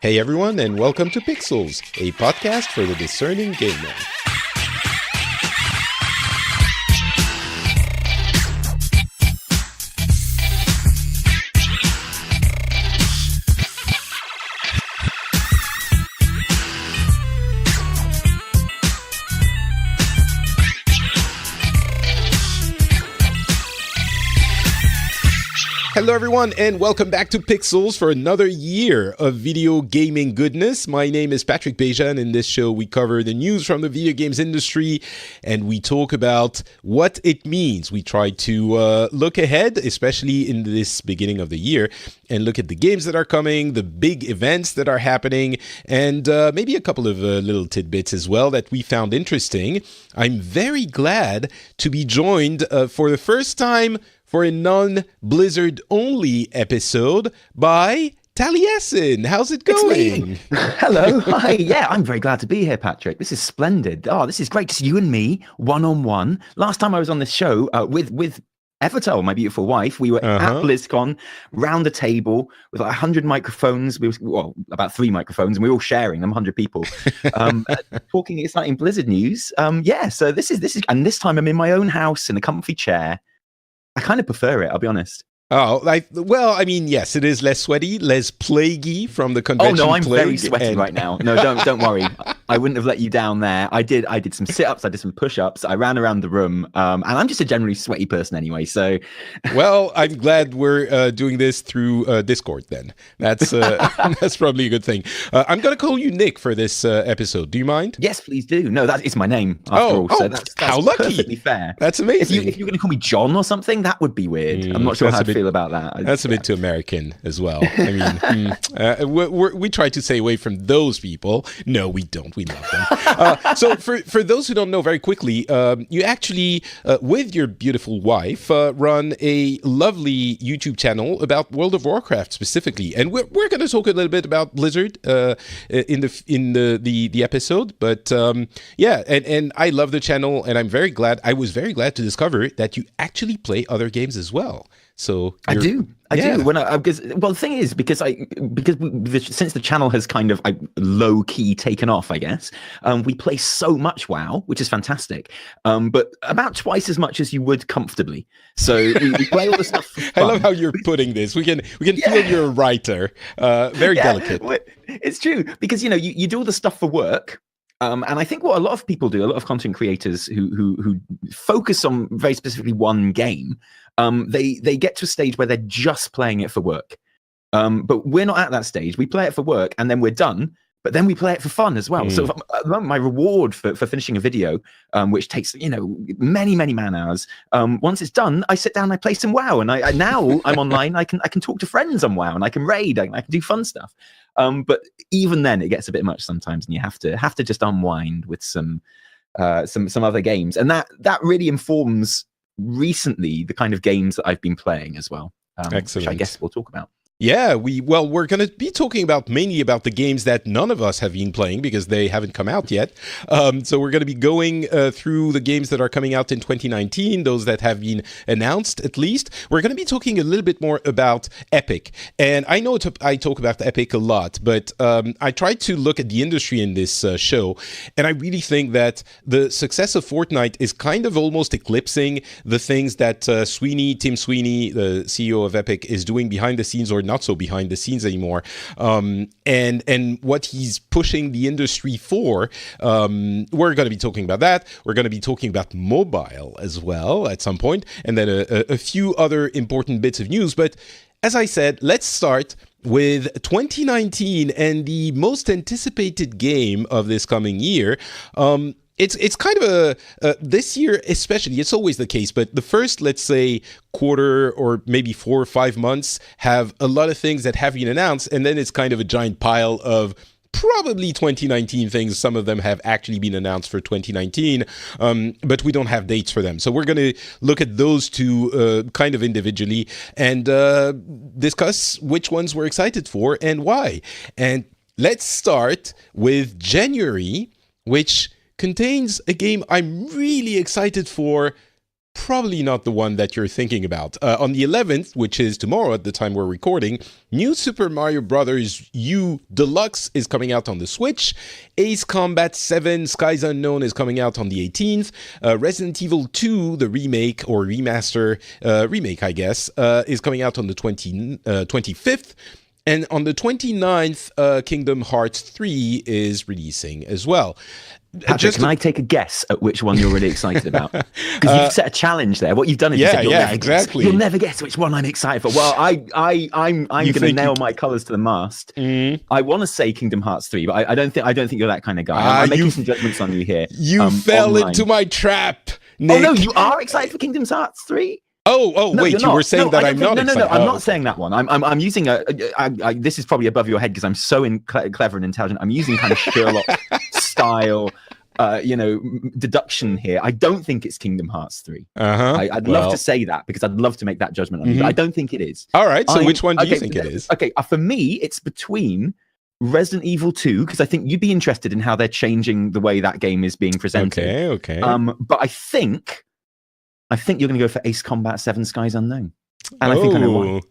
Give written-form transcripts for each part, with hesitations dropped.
Hey everyone, and welcome to Pixels, a podcast for the discerning gamer. Hello everyone, and welcome back to Pixels for another year of video gaming goodness. My name is Patrick Beja, and in this show we cover the news from the video games industry, and we talk about what it means. We try to look ahead, especially in this beginning of the year, and look at the games that are coming, the big events that are happening, and maybe a couple of little tidbits as well that we found interesting. I'm very glad to be joined for the first time for a non-Blizzard only episode by Taliessin. How's it going? Hello. Hi. Yeah, I'm very glad to be here, Patrick. This is splendid. Oh, this is great. Just you and me, one-on-one. Last time I was on this show with Evitel, my beautiful wife, we were at BlizzCon, round the table with like 100 microphones. About 3 microphones, and we were all sharing them, 100 people, talking exciting Blizzard news. So this is, and this time I'm in my own house in a comfy chair. I kind of prefer it, I'll be honest. Oh, yes, it is less sweaty, less plaguey from the convention. Oh no, I'm very sweaty right now. No, don't worry. I wouldn't have let you down there. I did some sit-ups, I did some push-ups, I ran around the room, and I'm just a generally sweaty person anyway, so... Well, I'm glad we're doing this through Discord then. That's that's probably a good thing. I'm going to call you Nick for this episode. Do you mind? Yes, please do. No, that is my name, after all, so that's how lucky. Perfectly fair. That's amazing. If you're going to call me John or something, that would be weird. I'm not sure how I feel about that. That's a bit too American as well. I mean, we try to stay away from those people. No, we don't. We love them. So for those who don't know, very quickly, you actually, with your beautiful wife, run a lovely YouTube channel about World of Warcraft specifically. And we're going to talk a little bit about Blizzard in the episode. But and I love the channel, and I was very glad to discover that you actually play other games as well. So I do. The thing is, because since the channel has kind of low key taken off, I guess, we play so much WoW, which is fantastic, but about twice as much as you would comfortably. So we play all the stuff for fun. I love how you're putting this. We can feel you're a writer. Very delicate. It's true, because you do all the stuff for work. And I think what a lot of people do, a lot of content creators who focus on very specifically one game, they get to a stage where they're just playing it for work. But we're not at that stage. We play it for work and then we're done, but then we play it for fun as well. So my reward for finishing a video, which takes many man hours, once it's done, I sit down and I play some WoW, and now I'm online. I can talk to friends on WoW, and I can raid. I can do fun stuff. But even then, it gets a bit much sometimes, and you have to just unwind with some other games, and that really informs recently the kind of games that I've been playing as well. Excellent. Which I guess we'll talk about. Yeah, we're going to be talking mainly about the games that none of us have been playing because they haven't come out yet. So we're going to be going through the games that are coming out in 2019, those that have been announced at least. We're going to be talking a little bit more about Epic. And I know I talk about Epic a lot, but I try to look at the industry in this show, and I really think that the success of Fortnite is kind of almost eclipsing the things that Tim Sweeney, the CEO of Epic, is doing behind the scenes, or not so behind the scenes anymore, and what he's pushing the industry for. We're going to be talking about that. We're going to be talking about mobile as well at some point, and then a few other important bits of news. But as I said, let's start with 2019 and the most anticipated game of this coming year. It's kind of this year especially, it's always the case, but the first, let's say, quarter or maybe 4 or 5 months have a lot of things that have been announced, and then it's kind of a giant pile of probably 2019 things. Some of them have actually been announced for 2019, but we don't have dates for them. So we're going to look at those two kind of individually and discuss which ones we're excited for and why. And let's start with January, which contains a game I'm really excited for probably not the one that you're thinking about. On the 11th, which is tomorrow at the time we're recording, New Super Mario Bros. U Deluxe is coming out on the Switch. Ace Combat 7 Skies Unknown is coming out on the 18th. Resident Evil 2, the remake or remaster, remake I guess, is coming out on the 25th. And on the 29th, Kingdom Hearts 3 is releasing as well. Patrick, can I take a guess at which one you're really excited about? Because you've set a challenge there. What you've done is you said, exactly. You'll never guess which one I'm excited for. Well, I'm going to nail my colours to the mast. I want to say Kingdom Hearts 3, but I don't think you're that kind of guy. I'm making some judgments on you here. You fell into my trap, Nick. Oh no, you are excited for Kingdom Hearts 3? Oh, no, wait, you were saying that I'm not excited. No, I'm not saying that one. I'm using this is probably above your head because I'm so clever and intelligent. I'm using kind of Sherlock style, deduction here. I don't think it's Kingdom Hearts 3. I'd love to say that because I'd love to make that judgment on you, but I don't think it is. All right, so which one do you think it is? Okay, for me, it's between Resident Evil 2, because I think you'd be interested in how they're changing the way that game is being presented. Okay. But I think you're going to go for Ace Combat 7 Skies Unknown. And I think I know why.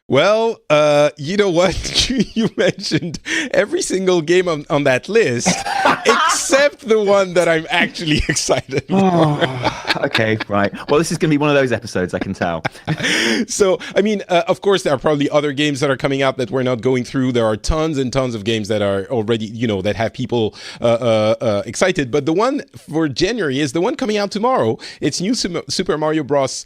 Well, you know what? You mentioned every single game on that list, except the one that I'm actually excited for. Okay, right. Well, this is going to be one of those episodes, I can tell. So, I mean, of course, there are probably other games that are coming out that we're not going through. There are tons and tons of games that are already, that have people excited. But the one for January is the one coming out tomorrow. It's New Super Mario Bros.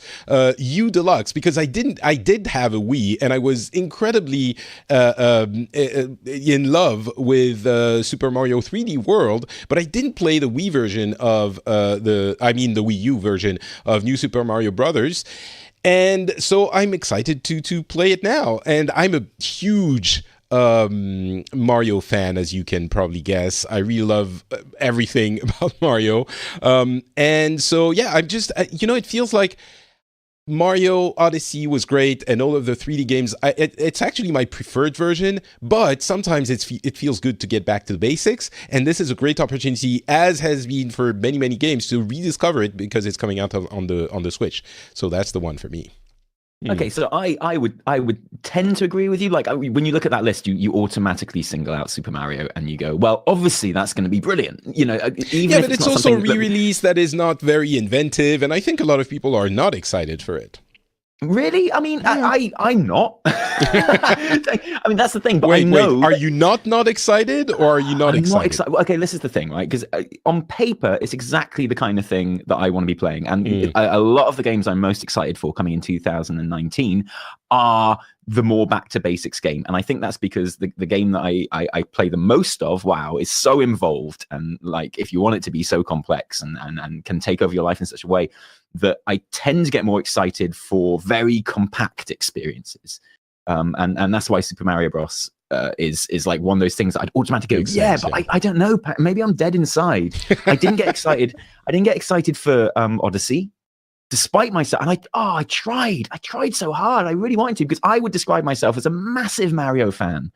U Deluxe, because I did have a Wii, and I was incredibly in love with Super Mario 3D World, but I didn't play the Wii version of the Wii U version of New Super Mario Brothers. And so I'm excited to play it now. And I'm a huge Mario fan, as you can probably guess. I really love everything about Mario. And so, yeah, I'm just, it feels like Mario Odyssey was great, and all of the 3D games, it's actually my preferred version, but sometimes it feels good to get back to the basics, and this is a great opportunity, as has been for many, many games, to rediscover it because it's coming out on the Switch. So that's the one for me. Okay, so I would tend to agree with you. Like, when you look at that list, you automatically single out Super Mario and you go, well, obviously that's going to be brilliant. But it's also a re-release that is not very inventive, and I think a lot of people are not excited for it. Really? I mean, I'm not. I mean, that's the thing. But wait, I know. Are you not excited, or are you not excited? Not excited. Okay, this is the thing, right? Because on paper, it's exactly the kind of thing that I want to be playing. And a lot of the games I'm most excited for coming in 2019 are the more back to basics game. And I think that's because the game that I play the most of, WoW, is so involved. And like, if you want it to be so complex and can take over your life in such a way, that I tend to get more excited for very compact experiences. And that's why Super Mario Bros. Is like one of those things that I'd automatically go, but I don't know. Maybe I'm dead inside. I didn't get excited. I didn't get excited for Odyssey, despite myself. And I tried so hard. I really wanted to, because I would describe myself as a massive Mario fan.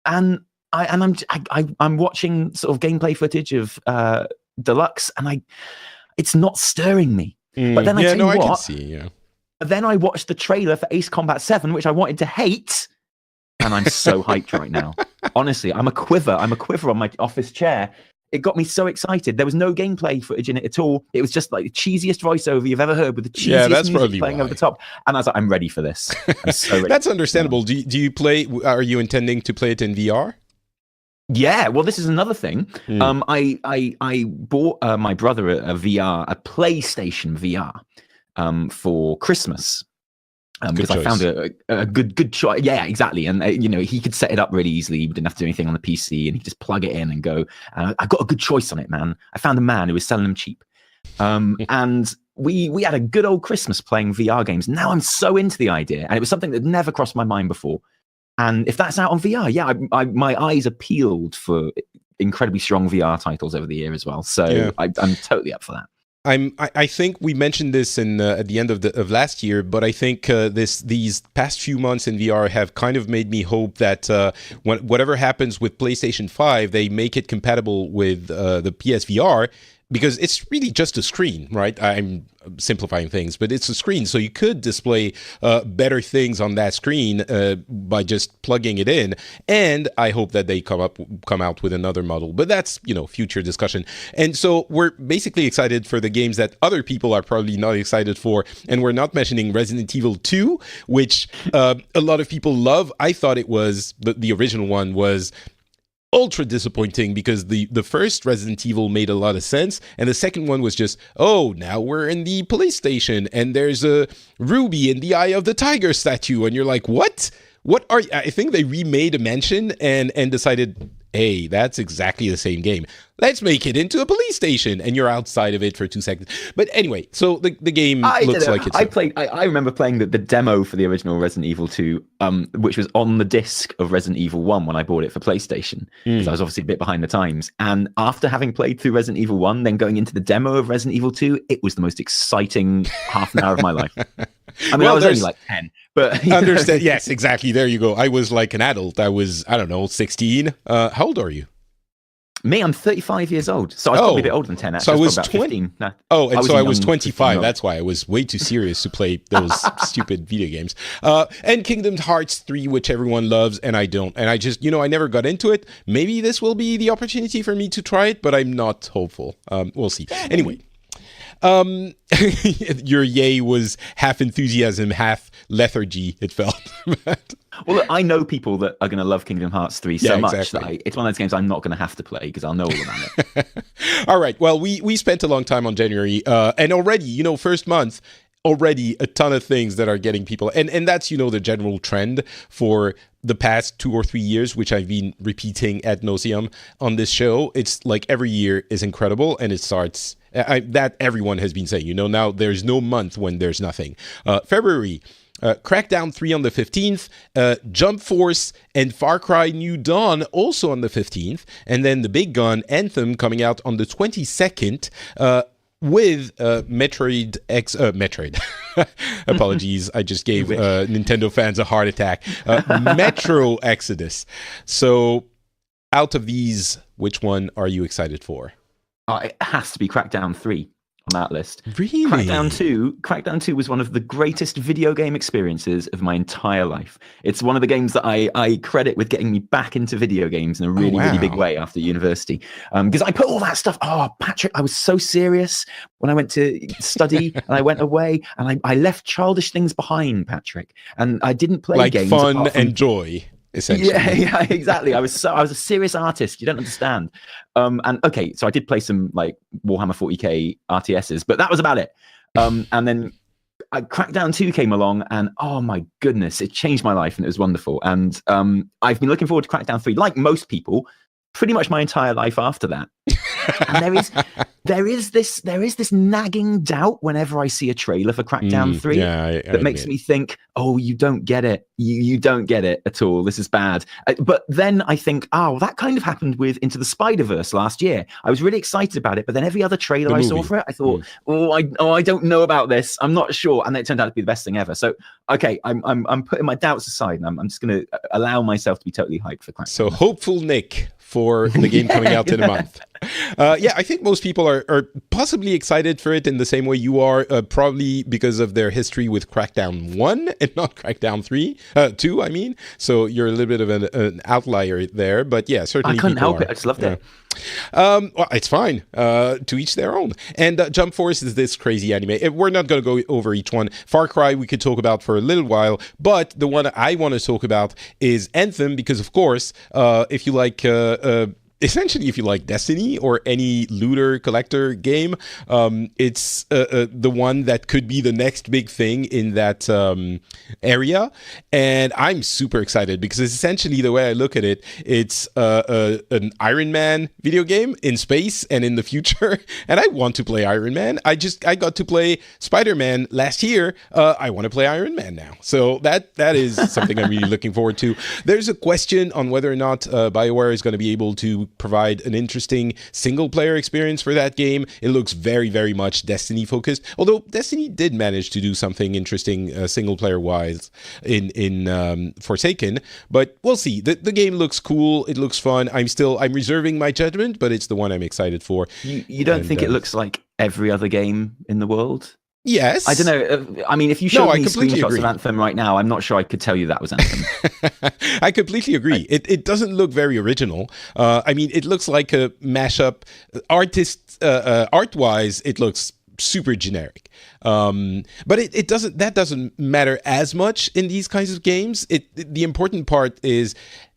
And I'm watching sort of gameplay footage of Deluxe, and it's not stirring me. But then I can see. Then I watched the trailer for Ace Combat 7, which I wanted to hate, and I'm so hyped right now. Honestly, I'm a quiver on my office chair. It got me so excited. There was no gameplay footage in it at all. It was just like the cheesiest voiceover you've ever heard, with the cheesiest music playing over the top. And I was like, I'm ready for this. I'm so ready. That's understandable. Do you play? Are you intending to play it in VR? Yeah, well, this is another thing. I bought my brother a PlayStation VR, for Christmas. Because I found a good choice. Yeah, exactly. And he could set it up really easily. He didn't have to do anything on the PC, and he could just plug it in and go. And I got a good choice on it, man. I found a man who was selling them cheap. And we had a good old Christmas playing VR games. Now I'm so into the idea, and it was something that never crossed my mind before. And if that's out on VR, my eyes are peeled for incredibly strong VR titles over the year as well. So I'm totally up for that. I think we mentioned this at the end of last year, but I think these past few months in VR have kind of made me hope that whatever happens with PlayStation 5, they make it compatible with the PSVR, because it's really just a screen, right? I'm simplifying things, but it's a screen. So you could display better things on that screen by just plugging it in. And I hope that they come out with another model. But that's, future discussion. And so we're basically excited for the games that other people are probably not excited for. And we're not mentioning Resident Evil 2, which a lot of people love. I thought it was, the original one was ultra disappointing because the first Resident Evil made a lot of sense, and the second one was just, now we're in the police station and there's a ruby in the eye of the tiger statue, and you're like, what are I think they remade a mansion and decided, hey, that's exactly the same game, let's make it into a police station, and you're outside of it for 2 seconds. But anyway, so the game looks like it's... I remember playing the demo for the original Resident Evil 2, which was on the disc of Resident Evil 1 when I bought it for PlayStation, because I was obviously a bit behind the times. And after having played through Resident Evil 1, then going into the demo of Resident Evil 2, it was the most exciting half an hour of my life. I mean, I was only like 10, but... Understand? Yes, exactly. There you go. I was like an adult. I was, 16. How old are you? Me, I'm 35 years old. So I was probably a bit older than 10. So I was 20. No, I was 25. That's why I was way too serious to play those stupid video games. And Kingdom Hearts 3, which everyone loves, and I don't. And I just, I never got into it. Maybe this will be the opportunity for me to try it, but I'm not hopeful. We'll see. Anyway. Your yay was half enthusiasm, half lethargy, it felt. Well, look, I know people that are going to love Kingdom Hearts 3 so much that it's one of those games I'm not going to have to play because I'll know all about it. All right. Well, we spent a long time on January, and already, first month, already a ton of things that are getting people, and that's, the general trend for the past 2 or 3 years, which I've been repeating ad nauseum on this show. It's like every year is incredible, and it starts... that everyone has been saying, now there's no month when there's nothing. February, Crackdown 3 on the 15th, Jump Force and Far Cry New Dawn also on the 15th, and then the big gun Anthem coming out on the 22nd, with Metroid Metroid. Apologies, I just gave Nintendo fans a heart attack. Metro Exodus. So out of these, which one are you excited for? It has to be Crackdown 3 on that list. Really? Crackdown 2 was one of the greatest video game experiences of my entire life. It's one of the games that I credit with getting me back into video games in a really, really big way after university. Because I put all that stuff... Oh, Patrick, I was so serious when I went to study and I went away and I left childish things behind, Patrick. And I didn't play games... Like fun and joy. Yeah, exactly. I was a serious artist. You don't understand. And okay, so I did play some like Warhammer 40k RTSs, but that was about it. And then Crackdown 2 came along, and oh my goodness, it changed my life, and it was wonderful. And I've been looking forward to Crackdown 3, like most people, pretty much my entire life after that. And there is this nagging doubt whenever I see a trailer for Crackdown 3 that makes me think, oh, you don't get it. You don't get it at all. This is bad. But then I think, that kind of happened with Into the Spider-Verse last year. I was really excited about it, but then every other trailer I saw for it, I thought, I don't know about this. I'm not sure. And it turned out to be the best thing ever. So, okay, I'm putting my doubts aside, and I'm just going to allow myself to be totally hyped for Crackdown. So hopeful Nick for the game coming out in a month. I think most people are possibly excited for it in the same way you are, probably because of their history with Crackdown 1 and not Crackdown 2, I mean. So you're a little bit of an outlier there, but yeah, certainly I couldn't help it. I just loved it. Well, it's fine. To each their own. And Jump Force is this crazy anime. We're not going to go over each one. Far Cry we could talk about for a little while, but the one I want to talk about is Anthem, because of course, if you like... essentially, if you like Destiny or any looter collector game, it's the one that could be the next big thing in that area. And I'm super excited because it's essentially, the way I look at it, it's an Iron Man video game in space and in the future. And I want to play Iron Man. I got to play Spider-Man last year. I want to play Iron Man now. So that is something I'm really looking forward to. There's a question on whether or not BioWare is going to be able to provide an interesting single-player experience for that game. It looks very, very much Destiny-focused, although Destiny did manage to do something interesting single-player-wise in Forsaken, but we'll see. The game looks cool. It looks fun. I'm reserving my judgment, but it's the one I'm excited for. You don't think it looks like every other game in the world? Yes. I don't know. I mean, if you showed me screenshots of Anthem right now, I'm not sure I could tell you that was Anthem. I completely agree. It doesn't look very original. I mean, it looks like a mashup. Art-wise, it looks super generic. But it doesn't. That doesn't matter as much in these kinds of games. The important part is,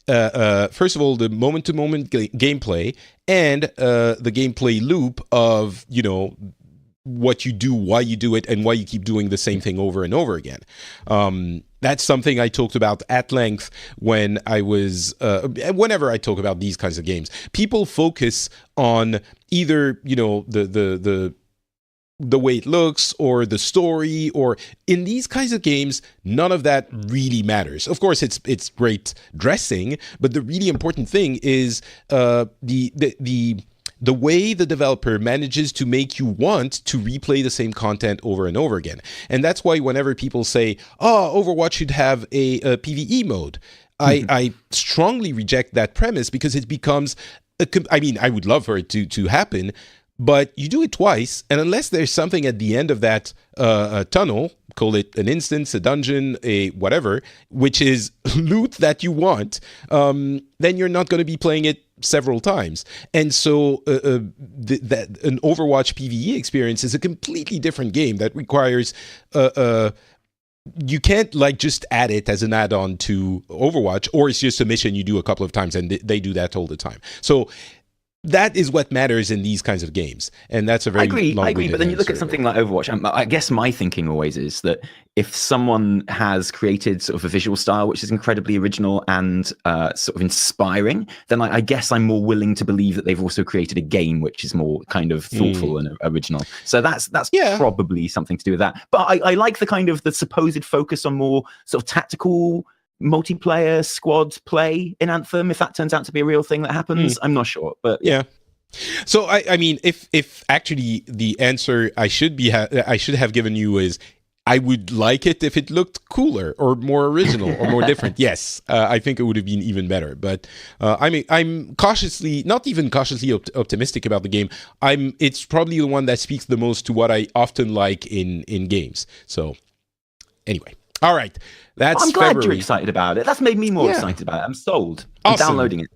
first of all, the moment-to-moment gameplay and the gameplay loop of, what you do, why you do it, and why you keep doing the same thing over and over again. That's something I talked about at length when I was, whenever I talk about these kinds of games. People focus on either, the way it looks or the story, or in these kinds of games, none of that really matters. Of course, it's great dressing, but the really important thing is the way the developer manages to make you want to replay the same content over and over again. And that's why whenever people say, Overwatch should have a PvE mode, I strongly reject that premise, because it becomes, I would love for it to happen, but you do it twice, and unless there's something at the end of that tunnel, call it an instance, a dungeon, a whatever, which is loot that you want, then you're not going to be playing it several times. And so that an Overwatch PvE experience is a completely different game that requires you can't just add it as an add-on to Overwatch, or it's just a mission you do a couple of times, and they do that all the time. So that is what matters in these kinds of games, and that's a very I agree. But then you look at something like Overwatch. I guess my thinking always is that if someone has created sort of a visual style which is incredibly original and sort of inspiring, then I guess I'm more willing to believe that they've also created a game which is more kind of thoughtful and original. So that's probably something to do with that. But I like the kind of the supposed focus on more sort of tactical multiplayer squad play in Anthem. If that turns out to be a real thing that happens, I'm not sure, but yeah. So I mean, if actually the answer I should have given you is, I would like it if it looked cooler or more original or more different. Yes, I think it would have been even better. But I'm cautiously, not even cautiously optimistic about the game. It's probably the one that speaks the most to what I often like in games. So anyway. All right, I'm glad February. You're excited about it. That's made me more excited about it. I'm sold. I'm downloading it.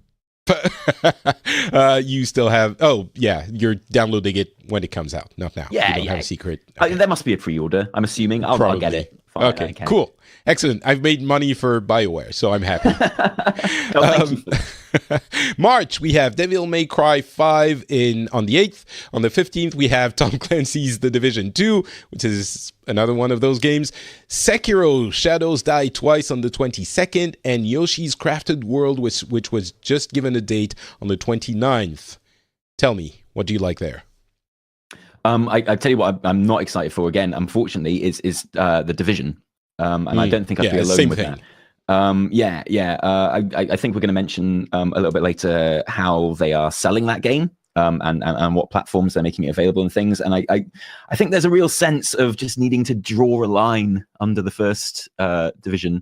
You still have? Oh, yeah, you're downloading it when it comes out, not now. Yeah, you don't have a secret. Okay. There must be a pre-order. I'm assuming. I'll get it. Fine, okay, cool. Excellent. I've made money for BioWare, so I'm happy. March, we have Devil May Cry 5 on the 8th. On the 15th, we have Tom Clancy's The Division 2, which is another one of those games. Sekiro Shadows Die Twice on the 22nd, and Yoshi's Crafted World, which was just given a date on the 29th. Tell me, what do you like there? I tell you what I'm not excited for, again, unfortunately, is The Division. And I don't think I'd be alone with that. I think we're going to mention a little bit later how they are selling that game and what platforms they're making it available and things. And I think there's a real sense of just needing to draw a line under the first Division.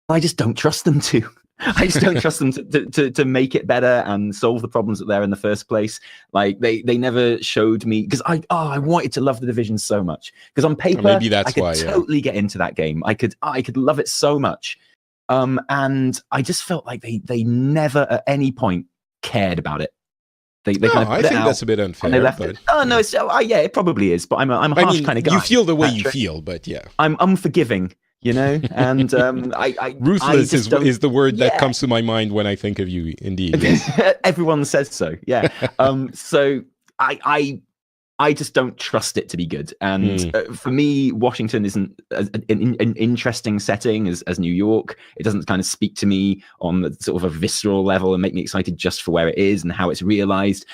I just don't trust them to. I just don't trust them to make it better and solve the problems that they're in the first place. Like they never showed me, because I wanted to love The Division so much, because on paper maybe that's I could why, totally get into that game. I could love it so much. And I just felt like they never at any point cared about it. They kind of put I think out, that's a bit unfair. And they left it. Oh no, it probably is. But I'm a harsh kind of guy. You feel the way you feel, but yeah, I'm unforgiving. And ruthless is the word that comes to my mind when I think of you. Indeed, yes. Everyone says so. Yeah. So I just don't trust it to be good. And for me, Washington isn't an interesting setting as New York. It doesn't kind of speak to me on the sort of a visceral level and make me excited just for where it is and how it's realized.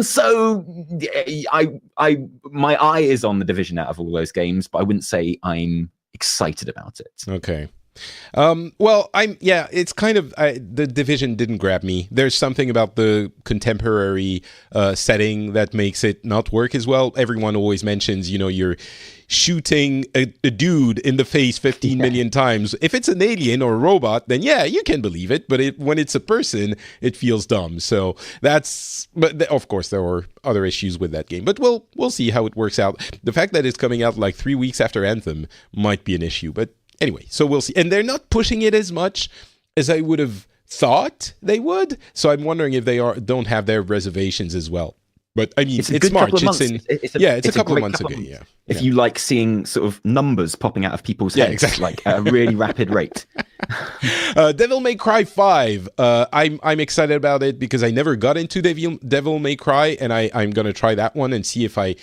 So my eye is on The Division out of all those games, but I wouldn't say I'm excited about it. Okay. Well, it's kind of, the Division didn't grab me. There's something about the contemporary setting that makes it not work as well. Everyone always mentions, you're shooting a dude in the face 15 million times. If it's an alien or a robot, then you can believe it. But when it's a person, it feels dumb. So but of course, there were other issues with that game. But we'll see how it works out. The fact that it's coming out like 3 weeks after Anthem might be an issue. But anyway, so we'll see. And they're not pushing it as much as I would have thought they would. So I'm wondering if they don't have their reservations as well. But I mean, it's March. It's a couple of months ago. Yeah. If you like seeing sort of numbers popping out of people's heads, exactly. like at a really rapid rate. Devil May Cry 5. I'm excited about it because I never got into Devil May Cry, and I'm gonna try that one and see if I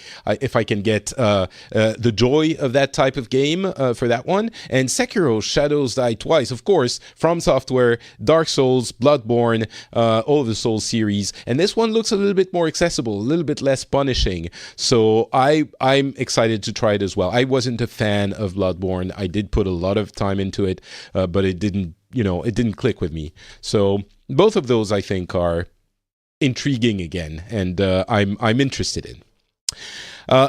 can get the joy of that type of game for that one. And Sekiro: Shadows Die Twice, of course, from Software, Dark Souls, Bloodborne, all of the Souls series, and this one looks a little bit more accessible, a little bit less punishing. So I'm excited to try it as well. I wasn't a fan of Bloodborne. I did put a lot of time into it, but it didn't click with me. So both of those I think are intriguing again, and I'm interested in.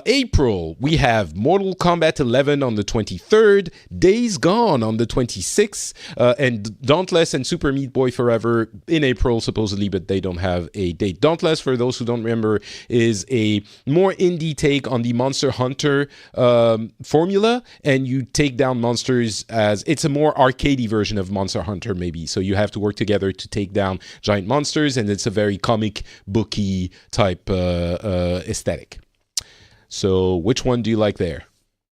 April, we have Mortal Kombat 11 on the 23rd, Days Gone on the 26th, and Dauntless and Super Meat Boy Forever in April, supposedly, but they don't have a date. Dauntless, for those who don't remember, is a more indie take on the Monster Hunter formula, and you take down monsters it's a more arcadey version of Monster Hunter, maybe. So you have to work together to take down giant monsters, and it's a very comic booky type aesthetic. So which one do you like there?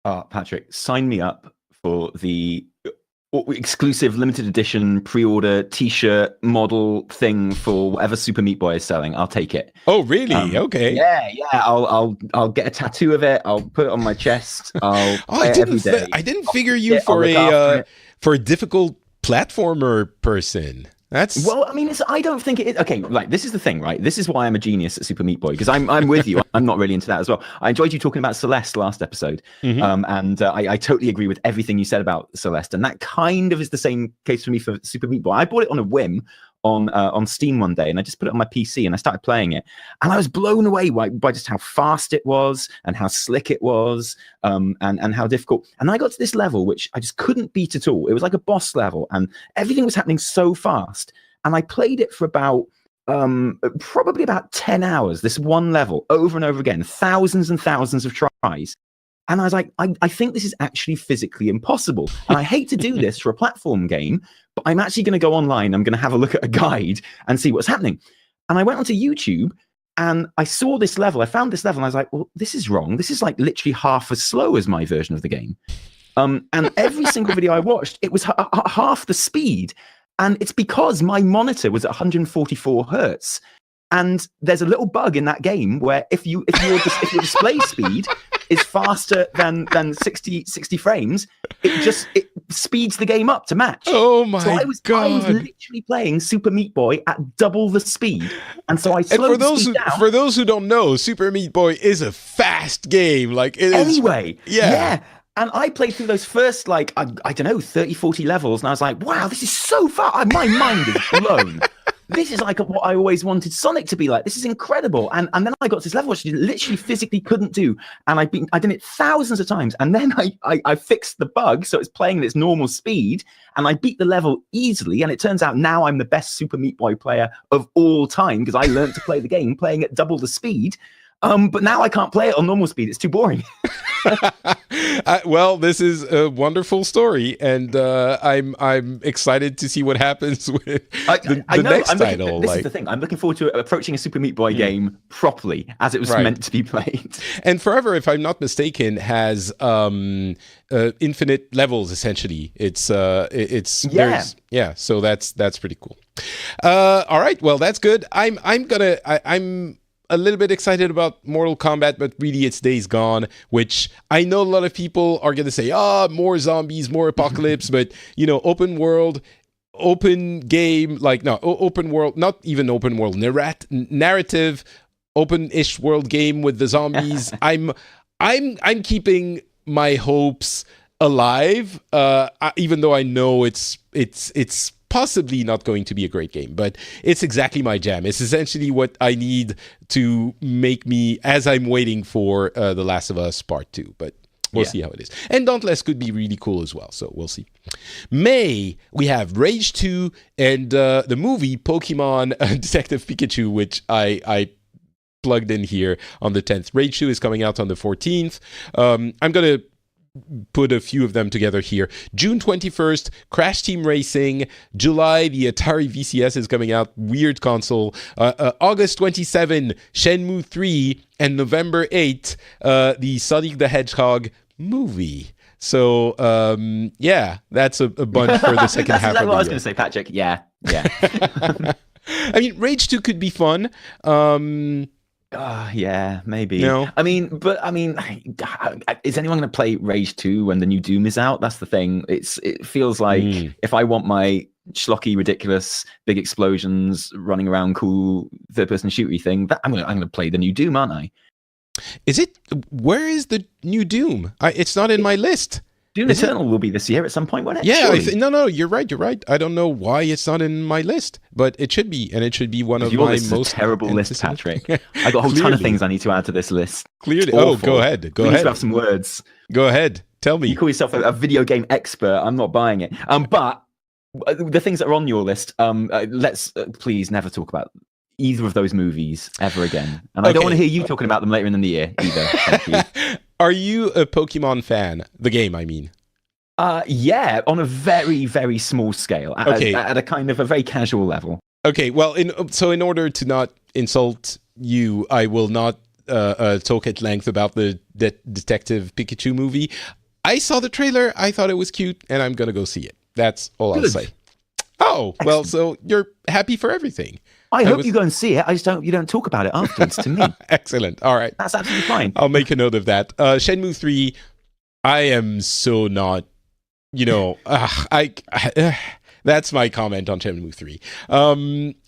Patrick, sign me up for the exclusive limited edition pre-order t-shirt model thing for whatever Super Meat Boy is selling. I'll take it. Oh, really? Okay. Yeah. I'll get a tattoo of it. I'll put it on my chest. I didn't figure you for a difficult platformer person. Well, I mean, I don't think it is. Okay, like, this is the thing, right? This is why I'm a genius at Super Meat Boy, because I'm with you. I'm not really into that as well. I enjoyed you talking about Celeste last episode, and I totally agree with everything you said about Celeste, and that kind of is the same case for me for Super Meat Boy. I bought it on a whim on Steam one day, and I just put it on my PC and I started playing it, and I was blown away by just how fast it was and how slick it was, and how difficult. And I got to this level which I just couldn't beat at all. It was like a boss level, and everything was happening so fast. And I played it for about probably about 10 hours. This one level over and over again, thousands and thousands of tries. And I was like, I think this is actually physically impossible. And I hate to do this for a platform game, but I'm actually going to go online. I'm going to have a look at a guide and see what's happening. And I went onto YouTube and I saw this level. I found this level and I was like, well, this is wrong. This is like literally half as slow as my version of the game. And every single video I watched, it was half the speed. And it's because my monitor was at 144 hertz. And there's a little bug in that game where if your display speed is faster than 60 frames, it speeds the game up to match. Oh my God. I was literally playing Super Meat Boy at double the speed. And so I slowed the speed down. For those who don't know, Super Meat Boy is a fast game. Like it is. Anyway, yeah. And I played through those first, like, I don't know, 30, 40 levels. And I was like, wow, this is so fast. My mind is blown. This is like what I always wanted Sonic to be like. This is incredible. And then I got to this level which I literally physically couldn't do. And I did it thousands of times. And then I fixed the bug. So it's playing at its normal speed. And I beat the level easily. And it turns out now I'm the best Super Meat Boy player of all time because I learned to play the game playing at double the speed. But now I can't play it on normal speed. It's too boring. Well, this is a wonderful story, and I'm excited to see what happens with the next title. This is the thing. I'm looking forward to approaching a Super Meat Boy game properly, as it was meant to be played. And Forever, if I'm not mistaken, has infinite levels. Essentially, So that's pretty cool. All right, well, that's good. I'm a little bit excited about Mortal Kombat, but really it's Days Gone, which I know a lot of people are going to say, more zombies, more apocalypse, but, open world, open game, open world, not even open world, narrative, open-ish world game with the zombies. I'm keeping my hopes alive, even though I know it's possibly not going to be a great game, but it's exactly my jam. It's essentially what I need to make me, as I'm waiting for The Last of Us Part 2, but we'll see how it is. And Dauntless could be really cool as well, so we'll see. May, we have Rage 2 and the movie Pokemon Detective Pikachu, which I plugged in here on the 10th. Rage 2 is coming out on the 14th. I'm going to put a few of them together here. June 21st, Crash Team Racing. July, the Atari VCS is coming out. Weird console. August 27, Shenmue 3. And November 8, the Sonic the Hedgehog movie. So, that's a bunch for the second half of the year. That's what I was going to say, Patrick. Yeah. I mean, Rage 2 could be fun. Yeah, maybe. No. I mean, is anyone going to play Rage 2 when the new Doom is out? That's the thing. It feels like if I want my schlocky, ridiculous, big explosions, running around, cool third-person shooty thing, I'm going to play the new Doom, aren't I? Is it? Where is the new Doom? It's not in my list. Doom Eternal will be this year at some point, won't it? Yeah, no, you're right. I don't know why it's not in my list, but it should be, and it should be one of my most terrible list, Patrick. I got a whole ton of things I need to add to this list. Clearly, go ahead. Go ahead. Have some words. Go ahead. Tell me. You call yourself a video game expert. I'm not buying it. But the things that are on your list, let's please never talk about either of those movies ever again. And I don't want to hear you talking about them later in the year either. Thank you. Are you a Pokemon fan? The game, I mean. Yeah, on a very, very small scale. At a kind of a very casual level. Okay, well, in order to not insult you, I will not talk at length about the Detective Pikachu movie. I saw the trailer, I thought it was cute, and I'm going to go see it. That's all I'll say. Oh, excellent. Well, so you're happy for everything. I hope you go and see it. You don't talk about it afterwards to me. Excellent. All right. That's absolutely fine. I'll make a note of that. Shenmue 3, I am so not, that's my comment on Shenmue 3.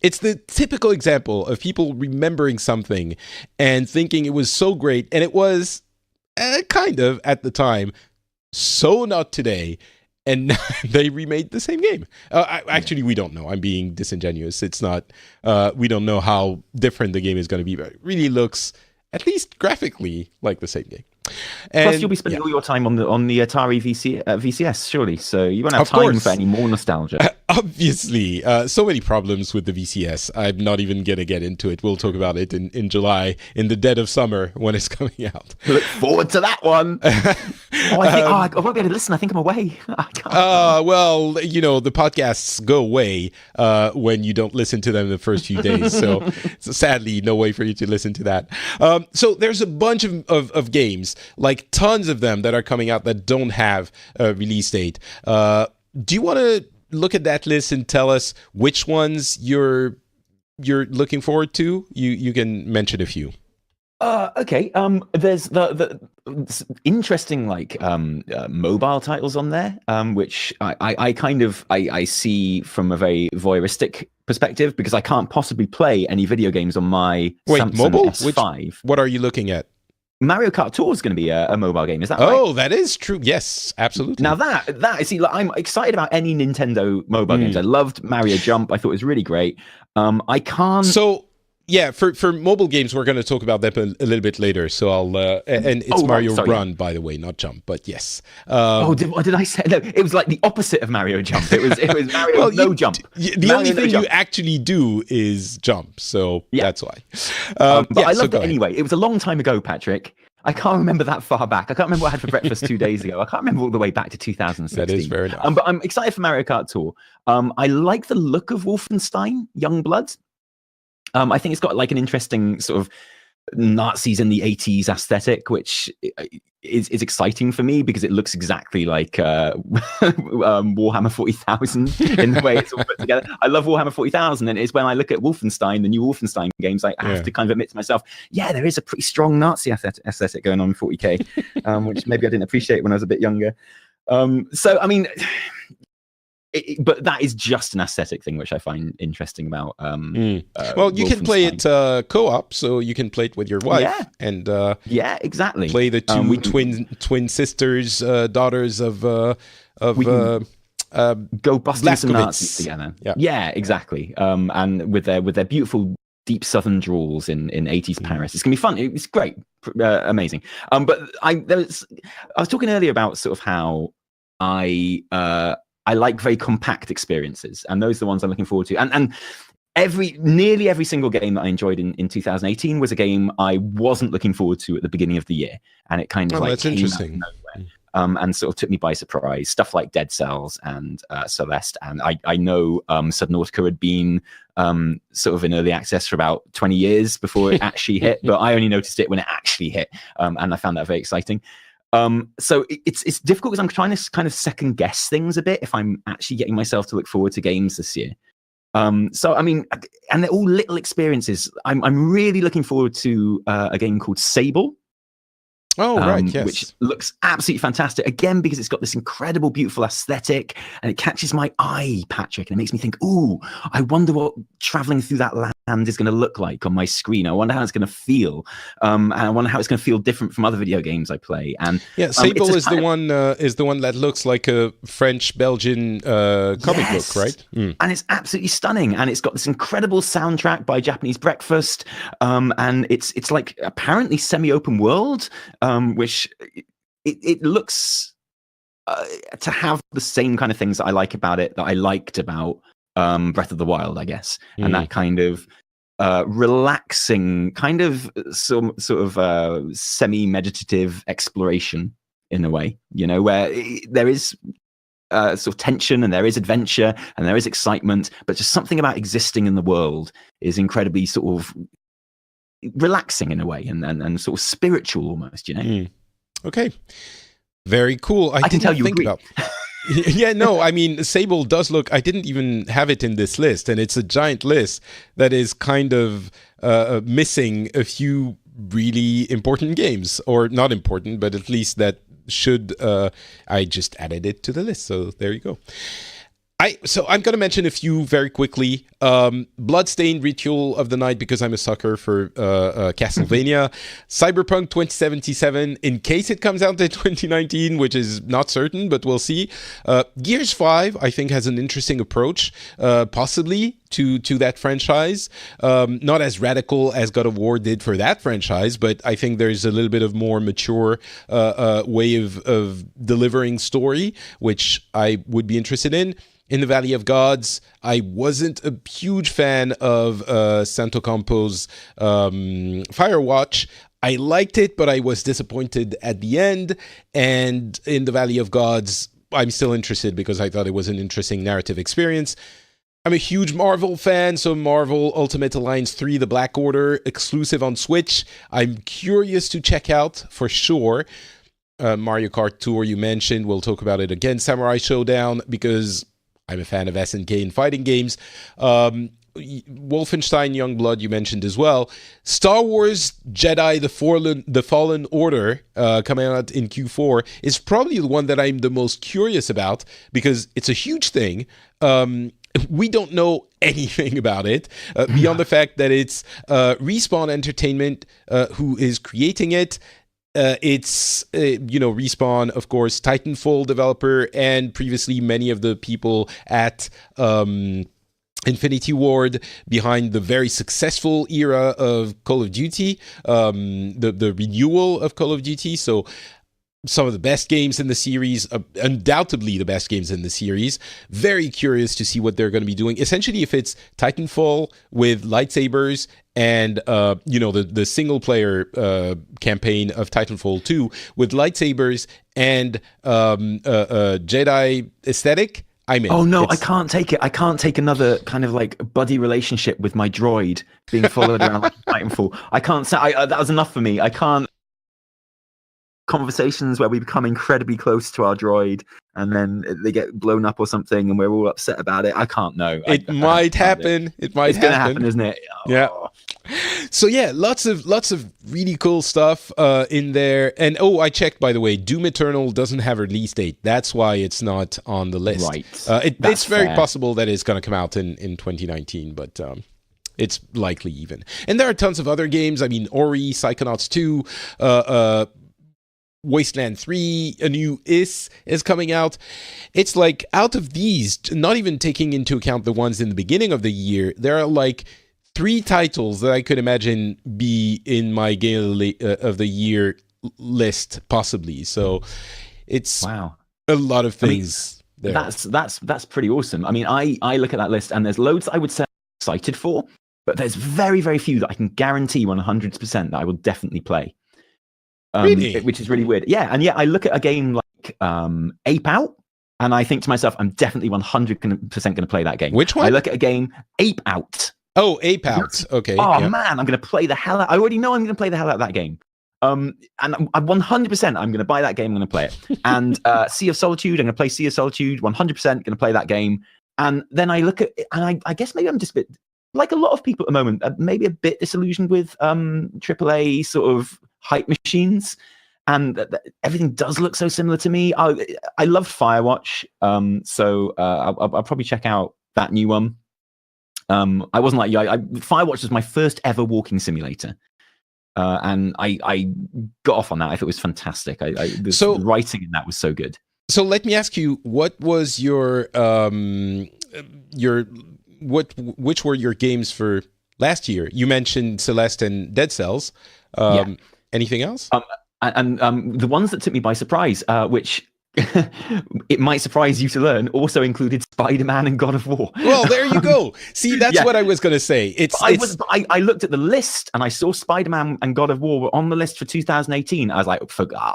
It's the typical example of people remembering something and thinking it was so great, and it was kind of at the time, so not today. And they remade the same game. Actually, we don't know. I'm being disingenuous. It's not. We don't know how different the game is going to be, but it really looks, at least graphically, like the same game. And, plus, you'll be spending all your time on the Atari VCS, surely. So you won't have time for any more nostalgia. Obviously, so many problems with the VCS. I'm not even going to get into it. We'll talk about it in July, in the dead of summer when it's coming out. Look forward to that one. I won't be able to listen. I think I'm away. Well, the podcasts go away when you don't listen to them the first few days. So sadly, no way for you to listen to that. So there's a bunch of games, like tons of them that are coming out that don't have a release date. Do you want to look at that list and tell us which ones you're looking forward to? You can mention a few. Okay. There's the interesting mobile titles on there, which I see from a very voyeuristic perspective, because I can't possibly play any video games on my Samsung mobile? S5. What are you looking at? Mario Kart Tour is going to be a mobile game. Is that right? Oh, that is true. Yes, absolutely. Now I'm excited about any Nintendo mobile games. I loved Mario Jump. I thought it was really great. I can't. So yeah, for mobile games, we're going to talk about them a little bit later. So I'll and it's Mario Run, by the way, not Jump, but yes. What did I say? No, it was like the opposite of Mario Jump. It was Mario Jump. The only thing you actually do is jump, so that's why. But I loved it anyway. It was a long time ago, Patrick. I can't remember that far back. I can't remember what I had for breakfast 2 days ago. I can't remember all the way back to 2016. That is fair enough. But I'm excited for Mario Kart Tour. I like the look of Wolfenstein Youngblood. I think it's got like an interesting sort of Nazis in the 80s aesthetic, which is exciting for me because it looks exactly like Warhammer 40,000 in the way it's all put together. I love Warhammer 40,000, and it's when I look at Wolfenstein, the new Wolfenstein games, I have to kind of admit to myself, there is a pretty strong Nazi aesthetic going on in 40k, which maybe I didn't appreciate when I was a bit younger. So, I mean, But that is just an aesthetic thing, which I find interesting about. Well, you can play it co-op, so you can play it with your wife, and exactly. Play the two twin sisters, daughters of go busting some Blazkowicz. Nazis together. Yeah, exactly. And with their beautiful deep southern drawls in 80s Paris, it's gonna be fun. It's great, amazing. But I was talking earlier about sort of how I like very compact experiences, and those are the ones I'm looking forward to. And nearly every single game that I enjoyed in 2018 was a game I wasn't looking forward to at the beginning of the year, and it kind of that's came interesting. out of nowhere, and sort of took me by surprise. Stuff like Dead Cells and Celeste, and I know Subnautica had been sort of in early access for about 20 years before it actually hit, but I only noticed it when it actually hit, and I found that very exciting. So it's difficult because I'm trying to kind of second guess things a bit if I'm actually getting myself to look forward to games this year. So I mean, and they're all little experiences. I'm really looking forward to a game called Sable. Oh, right, yes. Which looks absolutely fantastic. Again, because it's got this incredible, beautiful aesthetic, and it catches my eye, Patrick, and it makes me think, ooh, I wonder what traveling through that land is going to look like on my screen. I wonder how it's going to feel. And I wonder how it's going to feel different from other video games I play. And Sable is the one that looks like a French-Belgian comic book, right? And it's absolutely stunning. And it's got this incredible soundtrack by Japanese Breakfast. And it's like apparently semi-open world. Which it looks to have the same kind of things that I like about it that I liked about Breath of the Wild, I guess, and that kind of relaxing, kind of sort of semi-meditative exploration in a way, where there is sort of tension and there is adventure and there is excitement, but just something about existing in the world is incredibly sort of relaxing in a way and sort of spiritual almost, Okay, very cool. I can tell you think about. Yeah, no, I mean, Sable does look. I didn't even have it in this list, and it's a giant list that is kind of missing a few really important games, or not important, but at least that should. I just added it to the list, so there you go. So I'm going to mention a few very quickly. Bloodstained Ritual of the Night, because I'm a sucker for Castlevania. Cyberpunk 2077, in case it comes out in 2019, which is not certain, but we'll see. Gears 5, I think, has an interesting approach, possibly, to that franchise. Not as radical as God of War did for that franchise, but I think there's a little bit of more mature way of delivering story, which I would be interested in. In the Valley of Gods, I wasn't a huge fan of Santo Campo's Firewatch. I liked it, but I was disappointed at the end. And in the Valley of Gods, I'm still interested because I thought it was an interesting narrative experience. I'm a huge Marvel fan, so Marvel Ultimate Alliance 3, The Black Order, exclusive on Switch. I'm curious to check out for sure. Mario Kart Tour, you mentioned. We'll talk about it again. Samurai Showdown, because I'm a fan of SNK and fighting games. Wolfenstein Youngblood, you mentioned as well. Star Wars Jedi The Fallen Order, coming out in Q4, is probably the one that I'm the most curious about, because it's a huge thing. We don't know anything about it, beyond the fact that it's Respawn Entertainment who is creating it. It's Respawn, of course, Titanfall developer, and previously many of the people at Infinity Ward behind the very successful era of Call of Duty, the renewal of Call of Duty. So some of the best games in the series, undoubtedly the best games in the series. Very curious to see what they're going to be doing. Essentially, if it's Titanfall with lightsabers and the single player campaign of Titanfall 2 with lightsabers and Jedi aesthetic, I'm in. Oh no, I can't take it. I can't take another kind of like buddy relationship with my droid being followed around like Titanfall. I can't say that was enough for me. I can't. Conversations where we become incredibly close to our droid and then they get blown up or something and we're all upset about it. I can't know. It might happen. It might happen. It's going to happen, isn't it? Yeah. So yeah, lots of really cool stuff in there. And I checked, by the way, Doom Eternal doesn't have a release date. That's why it's not on the list. Right. It's very fair. possible that it's going to come out in 2019, but it's likely even. And there are tons of other games. I mean, Ori, Psychonauts 2, Wasteland 3, a new is coming out. It's like, out of these, not even taking into account the ones in the beginning of the year, there are like 3 titles that I could imagine be in my game of the year list, possibly. So it's wow, a lot of things. I mean, that's pretty awesome. I mean, I look at that list and there's loads I would say I'm excited for, but there's very, very few that I can guarantee 100% that I will definitely play. Really? Which is really weird. Yeah, and I look at a game like Ape Out, and I think to myself, I'm definitely 100% going to play that game. Which one? I look at a game, Ape Out. Oh, Ape Out. Okay. Oh man, I'm going to play the hell out. I already know I'm going to play the hell out of that game. And I'm 100%, I'm going to buy that game. I'm going to play it. And Sea of Solitude, I'm going to play Sea of Solitude. 100% going to play that game. And then I look at, and I guess maybe I'm just a bit like a lot of people at the moment, maybe a bit disillusioned with AAA sort of hype machines, and everything does look so similar to me. I loved Firewatch, so I'll probably check out that new one. I wasn't like you. Firewatch was my first ever walking simulator, and I got off on that. I thought it was fantastic. The writing in that was so good. So let me ask you, what was which were your games for last year? You mentioned Celeste and Dead Cells. Anything else? And the ones that took me by surprise, which it might surprise you to learn, also included Spider-Man and God of War. Well, there you go. See, that's what I was going to say. I looked at the list and I saw Spider-Man and God of War were on the list for 2018. I was like,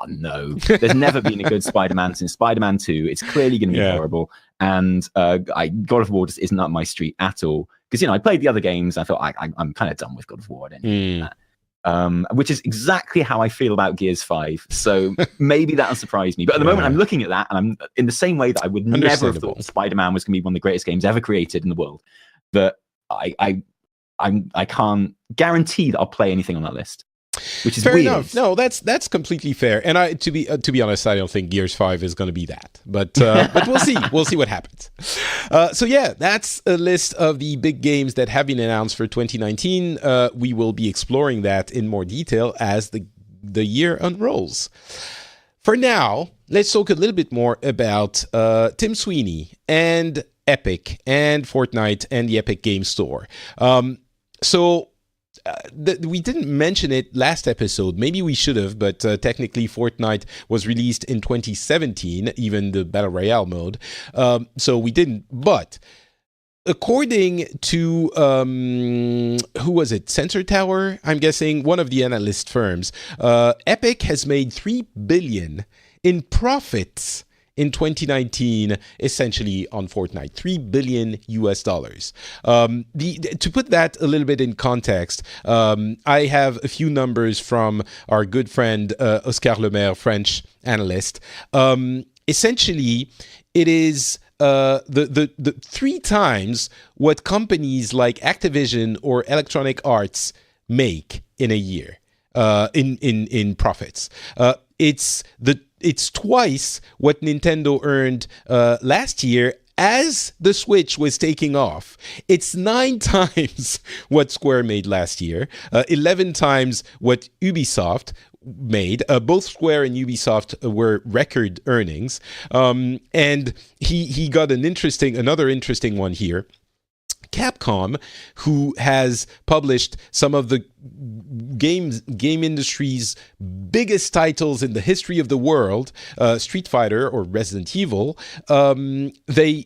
no, there's never been a good Spider-Man since Spider-Man 2. It's clearly going to be horrible. And God of War just isn't up my street at all. Because, I played the other games. I thought I'm kind of done with God of War. I don't need that. Which is exactly how I feel about Gears 5. So maybe that'll surprise me. But at the moment, I'm looking at that, and I'm in the same way that I would never have thought Spider-Man was going to be one of the greatest games ever created in the world. That I can't guarantee that I'll play anything on that list. Which is fair weird. enough. No, that's completely fair. And to be honest, I don't think Gears 5 is going to be that. But we'll see. We'll see what happens. So yeah, that's a list of the big games that have been announced for 2019. We will be exploring that in more detail as the year unrolls. For now, let's talk a little bit more about Tim Sweeney and Epic and Fortnite and the Epic Game Store. We didn't mention it last episode. Maybe we should have, but technically Fortnite was released in 2017, even the Battle Royale mode. So we didn't. But according to, who was it? Sensor Tower, I'm guessing, one of the analyst firms. Epic has made $3 billion in profits in 2019, essentially on Fortnite, $3 billion US. To put that a little bit in context, I have a few numbers from our good friend Oscar Lemaire, French analyst. Essentially, it is the 3 times what companies like Activision or Electronic Arts make in a year in profits. It's twice what Nintendo earned last year as the Switch was taking off. It's 9 times what Square made last year, 11 times what Ubisoft made. Both Square and Ubisoft were record earnings. And he got another interesting one here. Capcom, who has published some of the game industry's biggest titles in the history of the world, Street Fighter or Resident Evil, they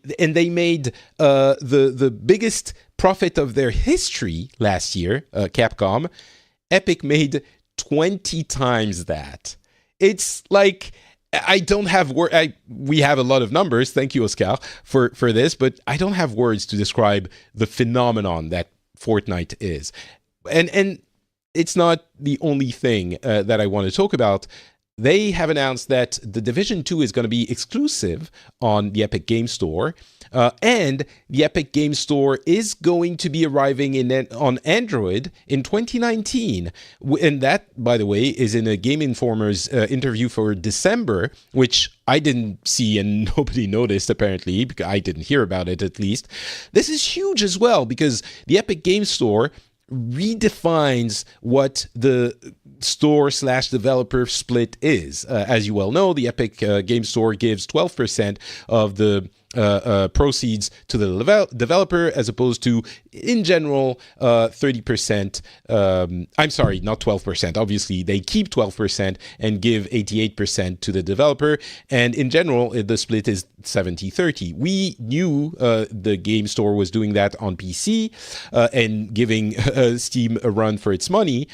made the biggest profit of their history last year. Capcom, Epic made 20 times that. It's like, I don't have we have a lot of numbers. Thank you, Oscar, for this, but I don't have words to describe the phenomenon that Fortnite is. And it's not the only thing that I want to talk about. they have announced that The Division 2 is going to be exclusive on the Epic Game Store. And the Epic Game Store is going to be arriving on Android in 2019. And that, by the way, is in a Game Informer's interview for December, which I didn't see and nobody noticed, apparently, because I didn't hear about it, at least. This is huge as well, because the Epic Game Store redefines what the store/developer split is. As you well know, the Epic Game Store gives 12% of the proceeds to the developer, as opposed to, in general, 30%. I'm sorry, not 12%. Obviously, they keep 12% and give 88% to the developer. And in general, the split is 70-30. We knew the game store was doing that on PC and giving Steam a run for its money.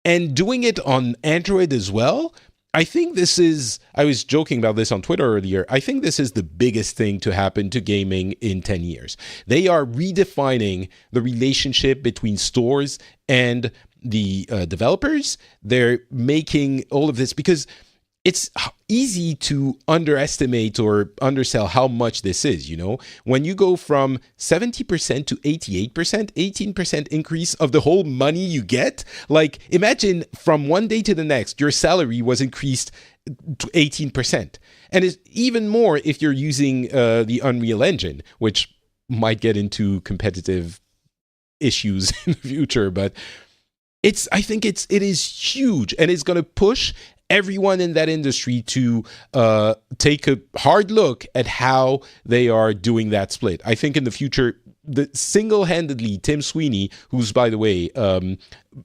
And doing it on Android as well. I think this is, I was joking about this on Twitter earlier, I think this is the biggest thing to happen to gaming in 10 years. They are redefining the relationship between stores and the developers. They're making all of this, because it's easy to underestimate or undersell how much this is, you know? When you go from 70% to 88%, 18% increase of the whole money you get, like imagine from one day to the next, your salary was increased to 18%. And it's even more if you're using the Unreal Engine, which might get into competitive issues in the future, but I think it is huge, and it's going to push everyone in that industry to take a hard look at how they are doing that split. I think in the future, single-handedly, Tim Sweeney, who's, by the way,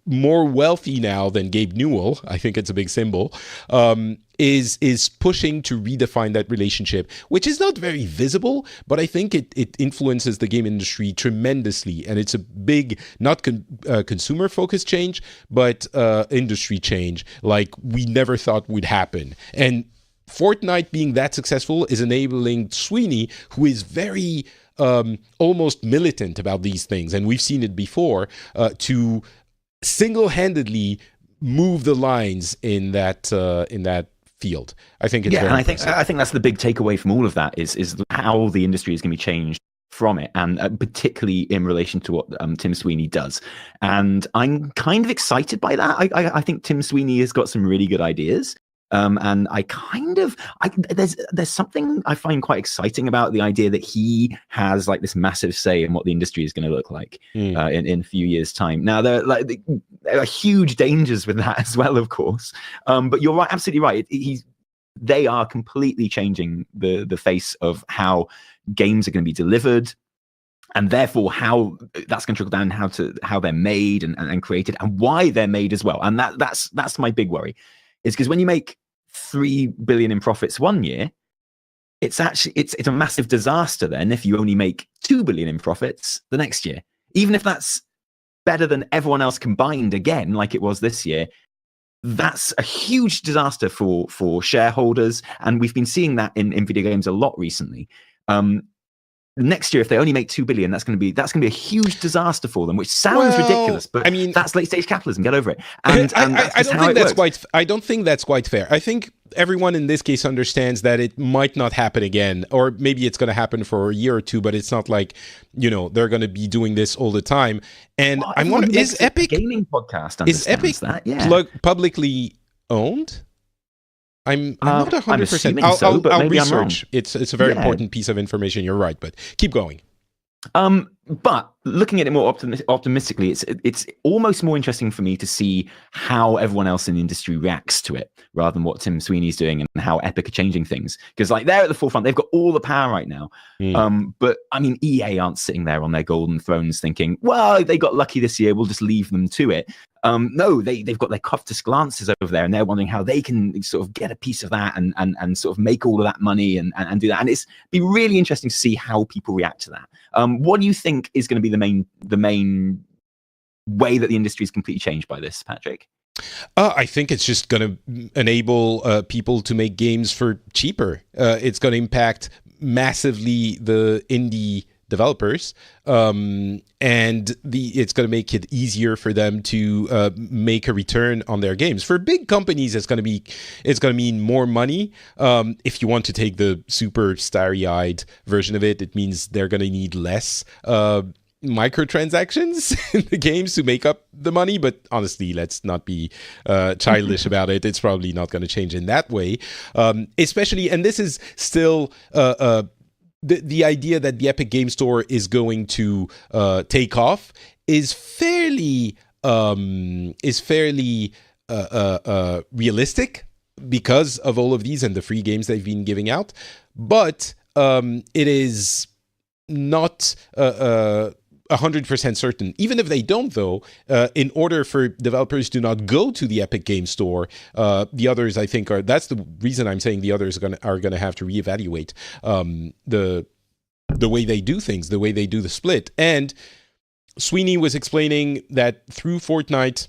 more wealthy now than Gabe Newell, I think it's a big symbol, is pushing to redefine that relationship, which is not very visible, but I think it influences the game industry tremendously. And it's a big, not consumer-focused change, but industry change like we never thought would happen. And Fortnite being that successful is enabling Sweeney, who is very almost militant about these things, and we've seen it before, to single-handedly move the lines in that field. I think it's very impressive. I think that's the big takeaway from all of that is how the industry is going to be changed from it, and particularly in relation to what Tim Sweeney does. And I'm kind of excited by that. I think Tim Sweeney has got some really good ideas. And there's something I find quite exciting about the idea that he has like this massive say in what the industry is going to look like in a few years' time. Now there are huge dangers with that as well, of course. But you're right, absolutely right. They are completely changing the face of how games are going to be delivered, and therefore how that's going to trickle down how they're made and created, and why they're made as well. And that's my big worry. Is because when you make 3 billion in profits one year, it's a massive disaster then if you only make 2 billion in profits the next year. Even if that's better than everyone else combined again, like it was this year, that's a huge disaster for shareholders. And we've been seeing that in video games a lot recently. Next year, if they only make 2 billion, that's going to be a huge disaster for them, which sounds ridiculous, but I mean, that's late stage capitalism. Get over it. And I don't think that's quite fair. I think everyone in this case understands that it might not happen again, or maybe it's going to happen for a year or two, but it's not like, they're going to be doing this all the time. And I'm wondering, is Epic gaming podcast understands that? Yeah. Publicly owned? I'm not 100%. I'll research. It's a very important piece of information. You're right, but keep going. But looking at it more optimistically, it's almost more interesting for me to see how everyone else in the industry reacts to it, rather than what Tim Sweeney's doing and how Epic are changing things. Because like they're at the forefront, they've got all the power right now. But I mean, EA aren't sitting there on their golden thrones thinking, well, they got lucky this year, we'll just leave them to it. No, they've got their Kafka's glances over there, and they're wondering how they can sort of get a piece of that and sort of make all of that money and do that. And it's be really interesting to see how people react to that. What do you think is going to be the main way that the industry is completely changed by this, Patrick? I think it's just going to enable people to make games for cheaper. It's going to impact massively the indie developers, and it's going to make it easier for them to make a return on their games. For big companies, it's going to mean more money. If you want to take the super starry-eyed version of it, it means they're going to need less microtransactions in the games to make up the money. But honestly, let's not be childish about it. It's probably not going to change in that way, especially, and this is still the idea that the Epic Game Store is going to take off is fairly realistic because of all of these and the free games they've been giving out. But it is not 100% certain. Even if they don't, though, in order for developers to not go to the Epic Game Store, the others, I think, that's the reason I'm saying the others are going to have to reevaluate the way they do things, the way they do the split. And Sweeney was explaining that through Fortnite,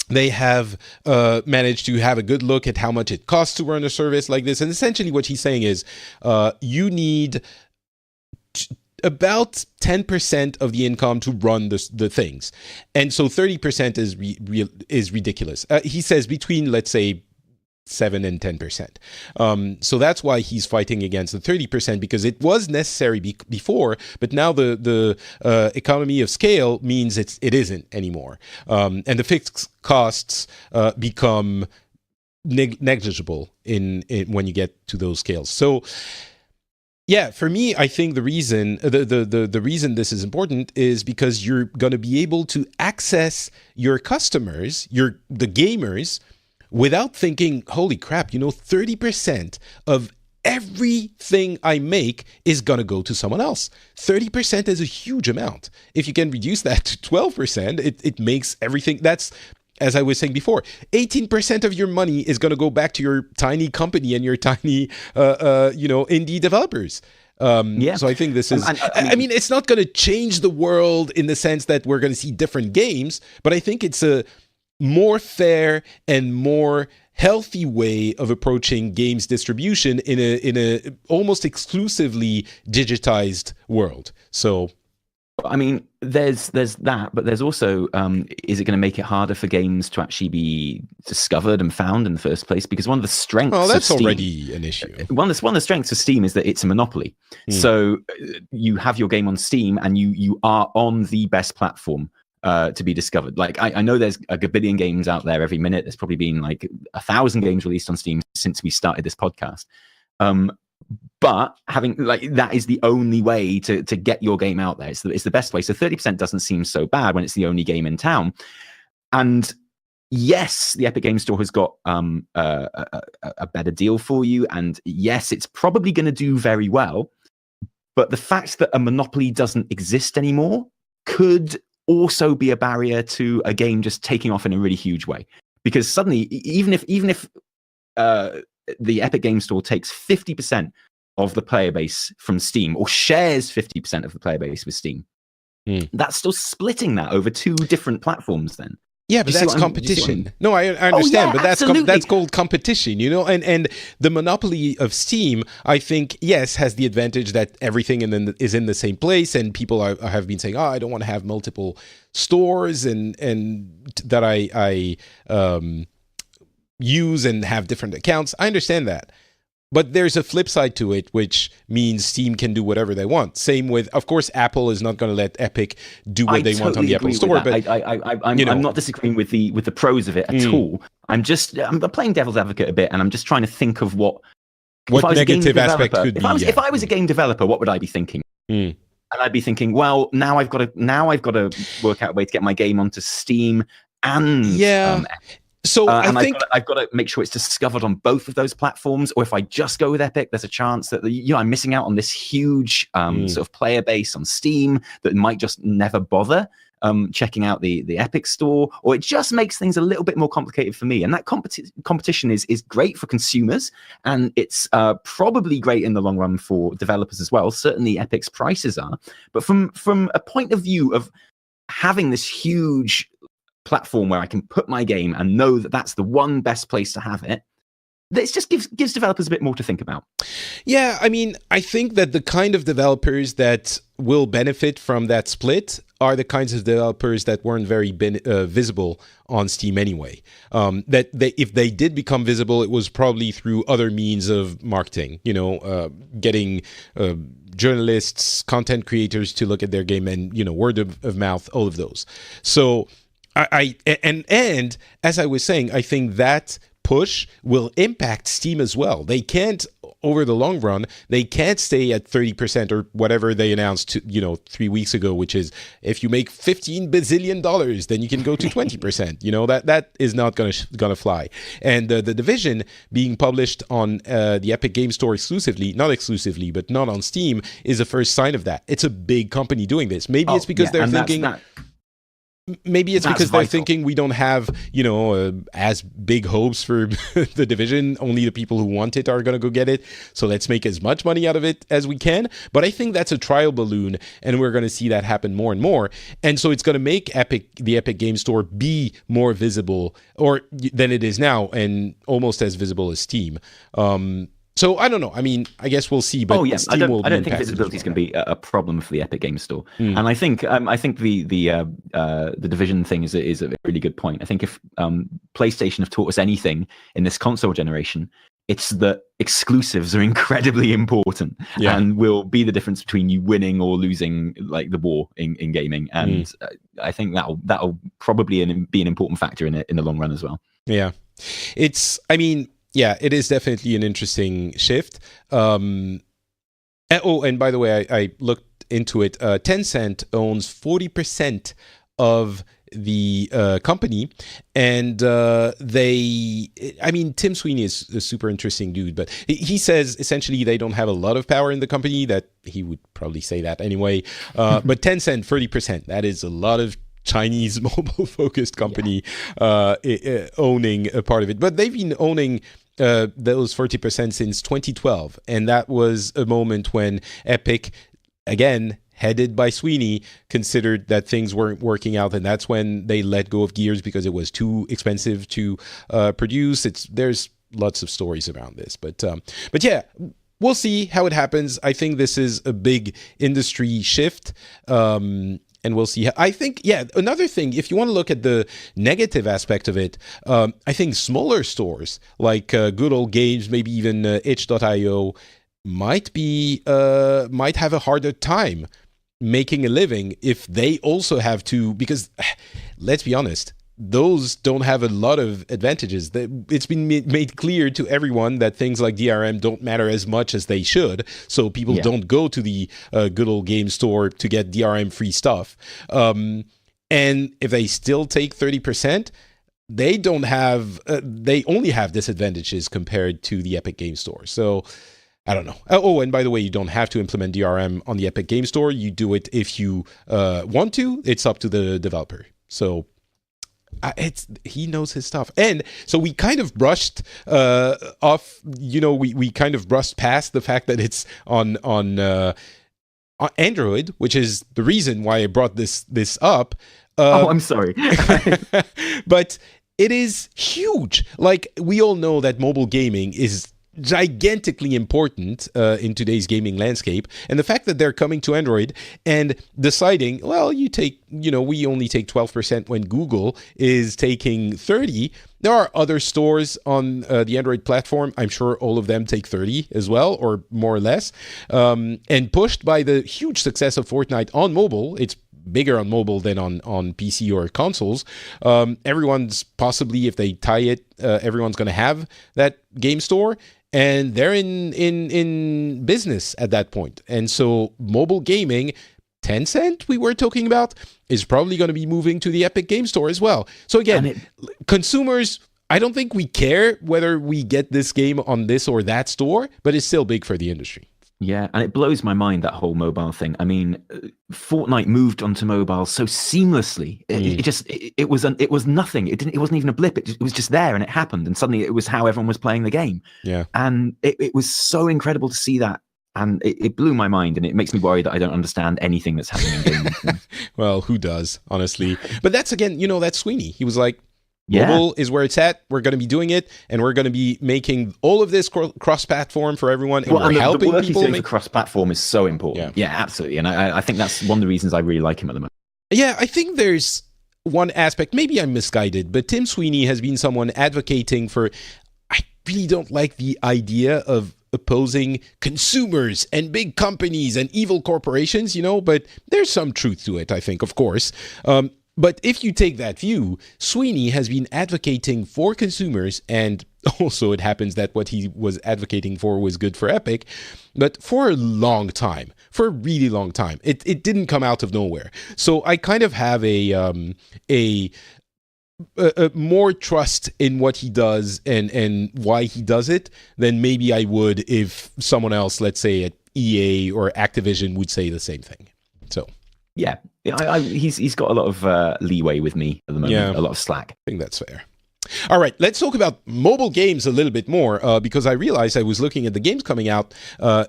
they have managed to have a good look at how much it costs to run a service like this. And essentially what he's saying is you need about 10% of the income to run the things. And so 30% is ridiculous. He says between, let's say, 7 and 10%. So that's why he's fighting against the 30%, because it was necessary before, but now the economy of scale means it isn't anymore. And the fixed costs become negligible in when you get to those scales. So yeah, for me, I think the reason the reason this is important is because you're going to be able to access your customers, the gamers, without thinking, holy crap, 30% of everything I make is going to go to someone else. 30% is a huge amount. If you can reduce that to 12%, it makes everything, that's, as I was saying before, 18% of your money is going to go back to your tiny company and your tiny, indie developers. So I think this is, I mean, it's not going to change the world in the sense that we're going to see different games, but I think it's a more fair and more healthy way of approaching games distribution in a almost exclusively digitized world. So, I mean, there's that, but there's also, is it going to make it harder for games to actually be discovered and found in the first place? Because one of the strengths that's of Steam, already an issue. One of the strengths of Steam is that it's a monopoly. So you have your game on Steam and you are on the best platform to be discovered. Like I know there's a gabillion games out there every minute. There's probably been like 1,000 games released on Steam since we started this podcast. But having that is the only way to get your game out there. It's the best way. So 30% doesn't seem so bad when it's the only game in town. And yes, the Epic Game Store has got a better deal for you. And yes, it's probably going to do very well. But the fact that a monopoly doesn't exist anymore could also be a barrier to a game just taking off in a really huge way. Because suddenly, even if the Epic Game Store takes 50% of the player base from Steam, or shares 50% of the player base with Steam, that's still splitting that over two different platforms then. Yeah, but that's competition. No, I understand, but that's called competition, and the monopoly of Steam, I think, yes, has the advantage that everything is in the same place, and people have been saying, I don't want to have multiple stores and that I use and have different accounts. I understand that. But there's a flip side to it, which means Steam can do whatever they want. Same with, of course, Apple is not going to let Epic do what they want on the Apple Store. But I'm not disagreeing with the pros of it at all. I'm playing devil's advocate a bit, and I'm just trying to think of what negative aspect could be. If I was a game developer, what would I be thinking? And I'd be thinking, well, now I've got to work out a way to get my game onto Steam and So I think I've got to make sure it's discovered on both of those platforms. Or if I just go with Epic, there's a chance that I'm missing out on this huge sort of player base on Steam that might just never bother checking out the Epic Store. Or it just makes things a little bit more complicated for me. And that competition is great for consumers, and it's probably great in the long run for developers as well. Certainly, Epic's prices are. But from a point of view of having this huge platform where I can put my game and know that that's the one best place to have it, this just gives developers a bit more to think about. Yeah, I mean, I think that the kind of developers that will benefit from that split are the kinds of developers that weren't very visible on Steam anyway. If they did become visible, it was probably through other means of marketing, getting journalists, content creators to look at their game, and word of mouth, all of those. So and as I was saying, I think that push will impact Steam as well. They can't, over the long run, they can't stay at 30% or whatever they announced 3 weeks ago, which is if you make $15 bazillion, then you can go to 20%. That is not gonna fly. And the Division being published on the Epic Game Store not exclusively, but not on Steam, is the first sign of that. It's a big company doing this. Maybe it's because they're thinking. Maybe it's because they're thinking we don't have, as big hopes for the Division. Only the people who want it are going to go get it. So let's make as much money out of it as we can. But I think that's a trial balloon, and we're going to see that happen more and more. And so it's going to make the Epic Game Store be more visible than it is now, and almost as visible as Steam. So I don't know. I mean, I guess we'll see. But I don't think visibility is going to be a problem for the Epic Game Store. And I think the Division thing is a really good point. I think if PlayStation have taught us anything in this console generation, it's that exclusives are incredibly important and will be the difference between you winning or losing, like the war in gaming. And I think that'll probably be an important factor in the long run as well. Yeah, it is definitely an interesting shift. And by the way, I looked into it. Tencent owns 40% of the company, and Tim Sweeney is a super interesting dude, but he says essentially they don't have a lot of power in the company. That he would probably say that anyway. But Tencent, 30%. That is a lot of Chinese mobile-focused company owning a part of it. But they've been owning those 40% since 2012, and that was a moment when Epic, again headed by Sweeney, considered that things weren't working out, and that's when they let go of Gears because it was too expensive to produce. There's lots of stories around this, but yeah, we'll see how it happens. I think this is a big industry shift. And we'll see. I think, another thing, if you want to look at the negative aspect of it, I think smaller stores like Good Old Games, maybe even itch.io, might have a harder time making a living if they also have to, because let's be honest, those don't have a lot of advantages. It's been made clear to everyone that things like DRM don't matter as much as they should, so people don't go to the Good Old Game Store to get DRM-free stuff. And if they still take 30%, they only have disadvantages compared to the Epic Game Store. So I don't know. Oh, and by the way, you don't have to implement DRM on the Epic Game Store. You do it if you want to. It's up to the developer. So he knows his stuff. And so we kind of brushed off, we kind of brushed past the fact that it's on Android, which is the reason why I brought this up. I'm sorry. But it is huge. Like, we all know that mobile gaming is gigantically important in today's gaming landscape, and the fact that they're coming to Android and deciding, well, we only take 12% when Google is taking 30%. There are other stores on the Android platform. I'm sure all of them take 30 as well, or more or less. And pushed by the huge success of Fortnite on mobile, it's bigger on mobile than on PC or consoles. Everyone's possibly, if they tie it, everyone's going to have that game store. And they're in business at that point. And so mobile gaming, Tencent we were talking about, is probably going to be moving to the Epic Game Store as well. So again, consumers, I don't think we care whether we get this game on this or that store, but it's still big for the industry. Yeah, and it blows my mind, that whole mobile thing. I mean, Fortnite moved onto mobile so seamlessly. It was nothing. It wasn't even a blip. It was just there, and it happened. And suddenly it was how everyone was playing the game. Yeah. And it was so incredible to see that. And it blew my mind, and it makes me worry that I don't understand anything that's happening in gaming. Well, who does, honestly? But that's, again, that's Sweeney. He was like, Mobile is where it's at. We're going to be doing it, and we're going to be making all of this cross-platform for everyone. And we're helping the work people he's doing for cross-platform is so important. Yeah, absolutely. And I think that's one of the reasons I really like him at the moment. Yeah, I think there's one aspect. Maybe I'm misguided, but Tim Sweeney has been someone advocating for. I really don't like the idea of opposing consumers and big companies and evil corporations, but there's some truth to it, I think, of course. But if you take that view, Sweeney has been advocating for consumers, and also it happens that what he was advocating for was good for Epic, but for a long time, for a really long time. It didn't come out of nowhere. So I kind of have a more trust in what he does and why he does it than maybe I would if someone else, let's say at EA or Activision, would say the same thing. So yeah, he's got a lot of leeway with me at the moment, a lot of slack. I think that's fair. All right, let's talk about mobile games a little bit more because I realized I was looking at the games coming out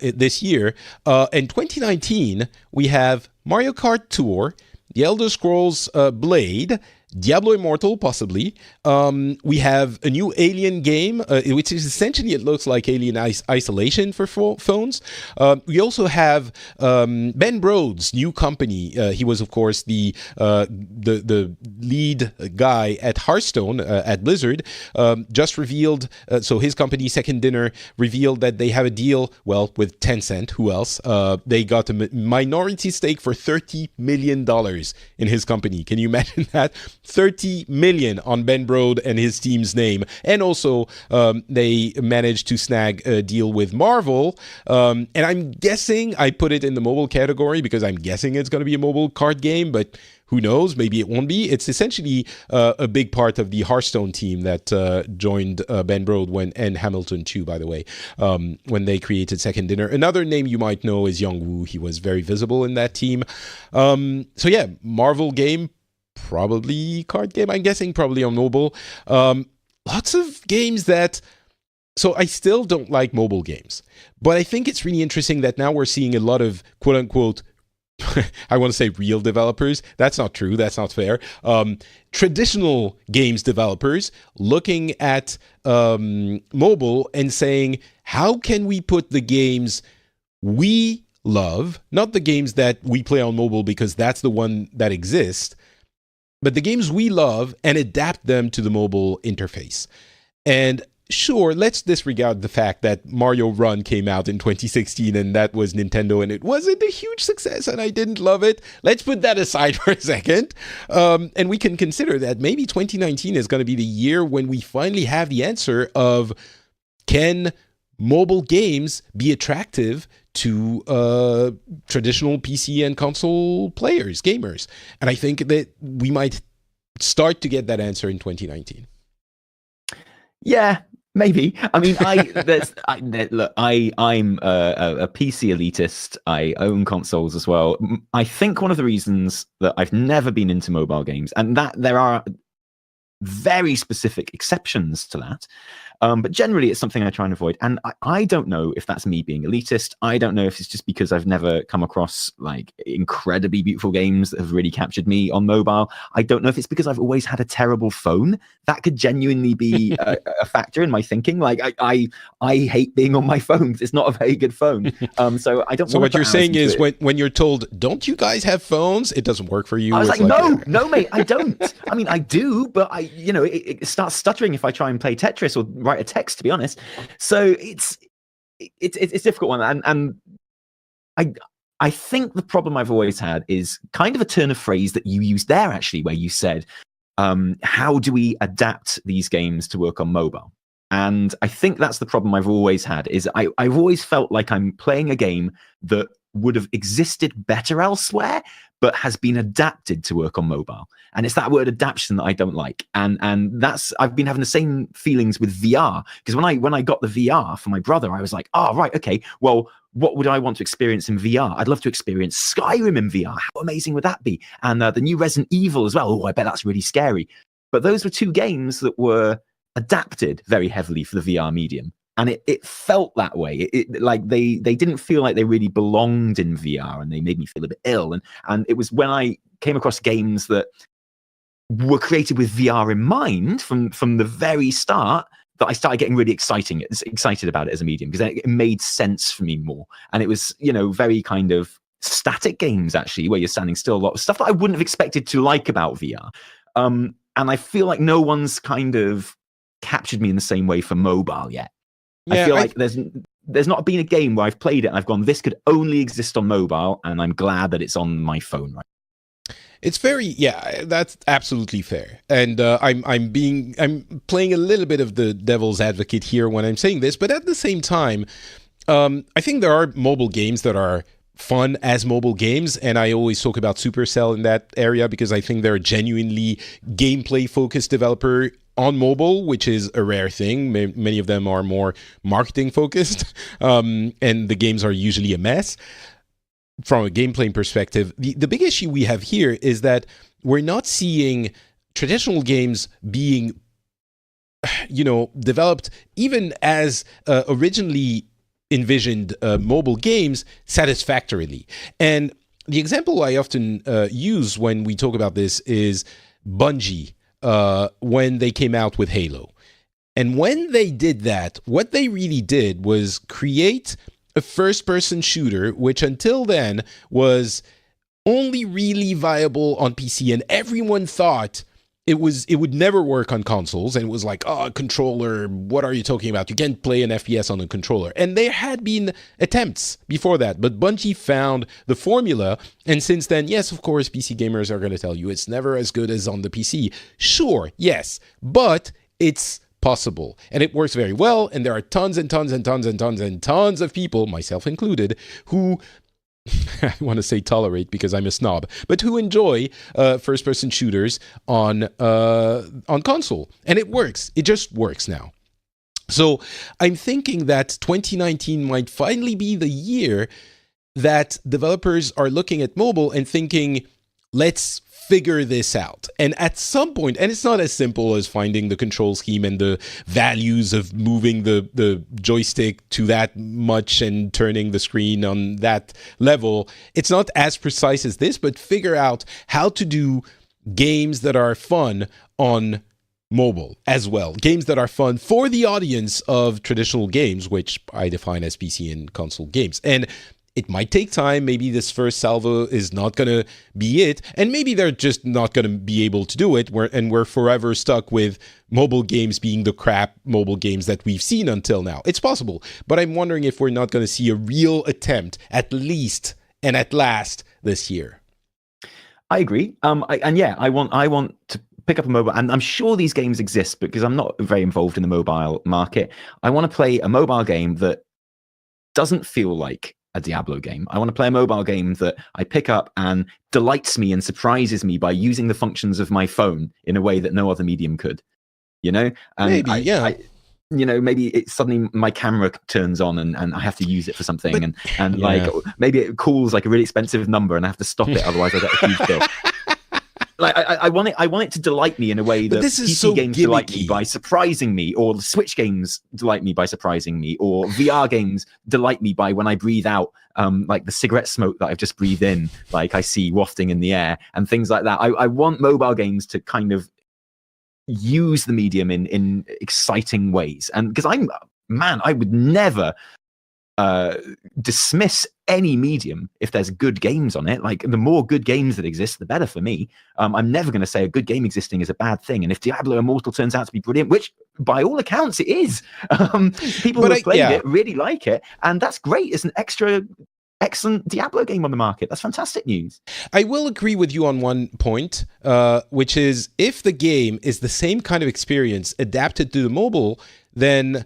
this year. In 2019, we have Mario Kart Tour, The Elder Scrolls Blade, Diablo Immortal, possibly. We have a new Alien game, which is essentially, it looks like Alien Isolation for phones. We also have Ben Brode's new company. He was, of course, the lead guy at Hearthstone at Blizzard. Just revealed, so his company, Second Dinner, revealed that they have a deal, with Tencent. Who else? They got a minority stake for $30 million in his company. Can you imagine that? 30 million on Ben Brode and his team's name. And also they managed to snag a deal with Marvel. And I'm guessing I put it in the mobile category because I'm guessing it's going to be a mobile card game, but who knows? Maybe it won't be. It's essentially a big part of the Hearthstone team that joined Ben Brode and Hamilton too, by the way, when they created Second Dinner. Another name you might know is Young Woo. He was very visible in that team. So yeah, Marvel game, probably card game, I'm guessing, probably on mobile. Lots of games that... So I still don't like mobile games, but I think it's really interesting that now we're seeing a lot of quote-unquote I want to say real developers. That's not true. That's not fair. Traditional games developers looking at mobile and saying, how can we put the games we love, not the games that we play on mobile because that's the one that exists, but the games we love, and adapt them to the mobile interface. And sure, let's disregard the fact that Mario Run came out in 2016 and that was Nintendo and it wasn't a huge success and I didn't love it. Let's put that aside for a second. And we can consider that maybe 2019 is going to be the year when we finally have the answer of, can mobile games be attractive to traditional PC and console players, gamers? And I think that we might start to get that answer in 2019. Yeah, maybe. I mean, I'm a PC elitist. I own consoles as well. I think one of the reasons that I've never been into mobile games, and that there are very specific exceptions to that, but generally it's something I try and avoid. And I don't know if that's me being elitist. I don't know if it's just because I've never come across like incredibly beautiful games that have really captured me on mobile. I don't know if it's because I've always had a terrible phone. That could genuinely be a factor in my thinking. Like I hate being on my phone because it's not a very good phone. So I don't. So what you're saying is when you're told, don't you guys have phones? It doesn't work for you. I was like, no, mate, I don't. I mean, I do, but it starts stuttering if I try and play Tetris or write a text, to be honest. So it's a difficult one, and I think the problem I've always had is kind of a turn of phrase that you used there, actually, where you said, how do we adapt these games to work on mobile? And I think that's the problem I've always had, is I've always felt like I'm playing a game that would have existed better elsewhere, but has been adapted to work on mobile. And it's that word adaptation that I don't like. And that's, I've been having the same feelings with VR, because when I got the VR for my brother, I was like, oh, right, okay, well, what would I want to experience in VR? I'd love to experience Skyrim in VR. How amazing would that be? And the new Resident Evil as well. Oh, I bet that's really scary. But those were two games that were adapted very heavily for the VR medium. And it felt that way. Like they didn't feel like they really belonged in VR, and they made me feel a bit ill. And it was when I came across games that were created with VR in mind from the very start, that I started getting really excited about it as a medium, because it made sense for me more. And it was, very kind of static games, actually, where you're standing still, a lot of stuff that I wouldn't have expected to like about VR. And I feel like no one's kind of captured me in the same way for mobile yet. Yeah, I feel like there's not been a game where I've played it and I've gone, this could only exist on mobile, and I'm glad that it's on my phone right. It's that's absolutely fair. And I'm playing a little bit of the devil's advocate here when I'm saying this, but at the same time, I think there are mobile games that are fun as mobile games, and I always talk about Supercell in that area because I think they're a genuinely gameplay-focused developer on mobile, which is a rare thing. Many of them are more marketing-focused, and the games are usually a mess. From a gameplay perspective, the big issue we have here is that we're not seeing traditional games being, developed even as originally envisioned mobile games satisfactorily. And the example I often use when we talk about this is Bungie, when they came out with Halo. And when they did that, what they really did was create a first-person shooter, which until then was only really viable on PC, and everyone thought it would never work on consoles, and it was like, a controller, what are you talking about? You can't play an FPS on a controller. And there had been attempts before that, but Bungie found the formula, and since then, yes, of course, PC gamers are going to tell you it's never as good as on the PC. Sure, yes, but it's possible, and it works very well, and there are tons and tons and tons and tons and tons of people, myself included, who I want to say tolerate because I'm a snob, but who enjoy first-person shooters on console, and it works. It just works now. So I'm thinking that 2019 might finally be the year that developers are looking at mobile and thinking, let's figure this out. And at some point, and it's not as simple as finding the control scheme and the values of moving the joystick to that much and turning the screen on that level. It's not as precise as this, but figure out how to do games that are fun on mobile as well. Games that are fun for the audience of traditional games, which I define as PC and console games. And it might take time. Maybe this first salvo is not going to be it. And maybe they're just not going to be able to do it. We're forever stuck with mobile games being the crap mobile games that we've seen until now. It's possible. But I'm wondering if we're not going to see a real attempt, at least and at last, this year. I agree. I want to pick up a mobile, and I'm sure these games exist because I'm not very involved in the mobile market. I want to play a mobile game that doesn't feel like a Diablo game. I want to play a mobile game that I pick up and delights me and surprises me by using the functions of my phone in a way that no other medium could. And maybe it's suddenly my camera turns on and I have to use it for something, like maybe it calls like a really expensive number and I have to stop it, otherwise I get a huge bill. Like I want it to delight me in a way that PC games delight me by surprising me, or the Switch games delight me by surprising me, or VR games delight me by when I breathe out, like the cigarette smoke that I've just breathed in, like I see wafting in the air and things like that. I want mobile games to kind of use the medium in exciting ways, and because I would never dismiss any medium if there's good games on it. Like, the more good games that exist, the better for me. I'm never going to say a good game existing is a bad thing. And if Diablo Immortal turns out to be brilliant, which by all accounts it is, people who have played it really like it, and that's great. It's an excellent Diablo game on the market. That's fantastic news. I will agree with you on one point, which is if the game is the same kind of experience adapted to the mobile, then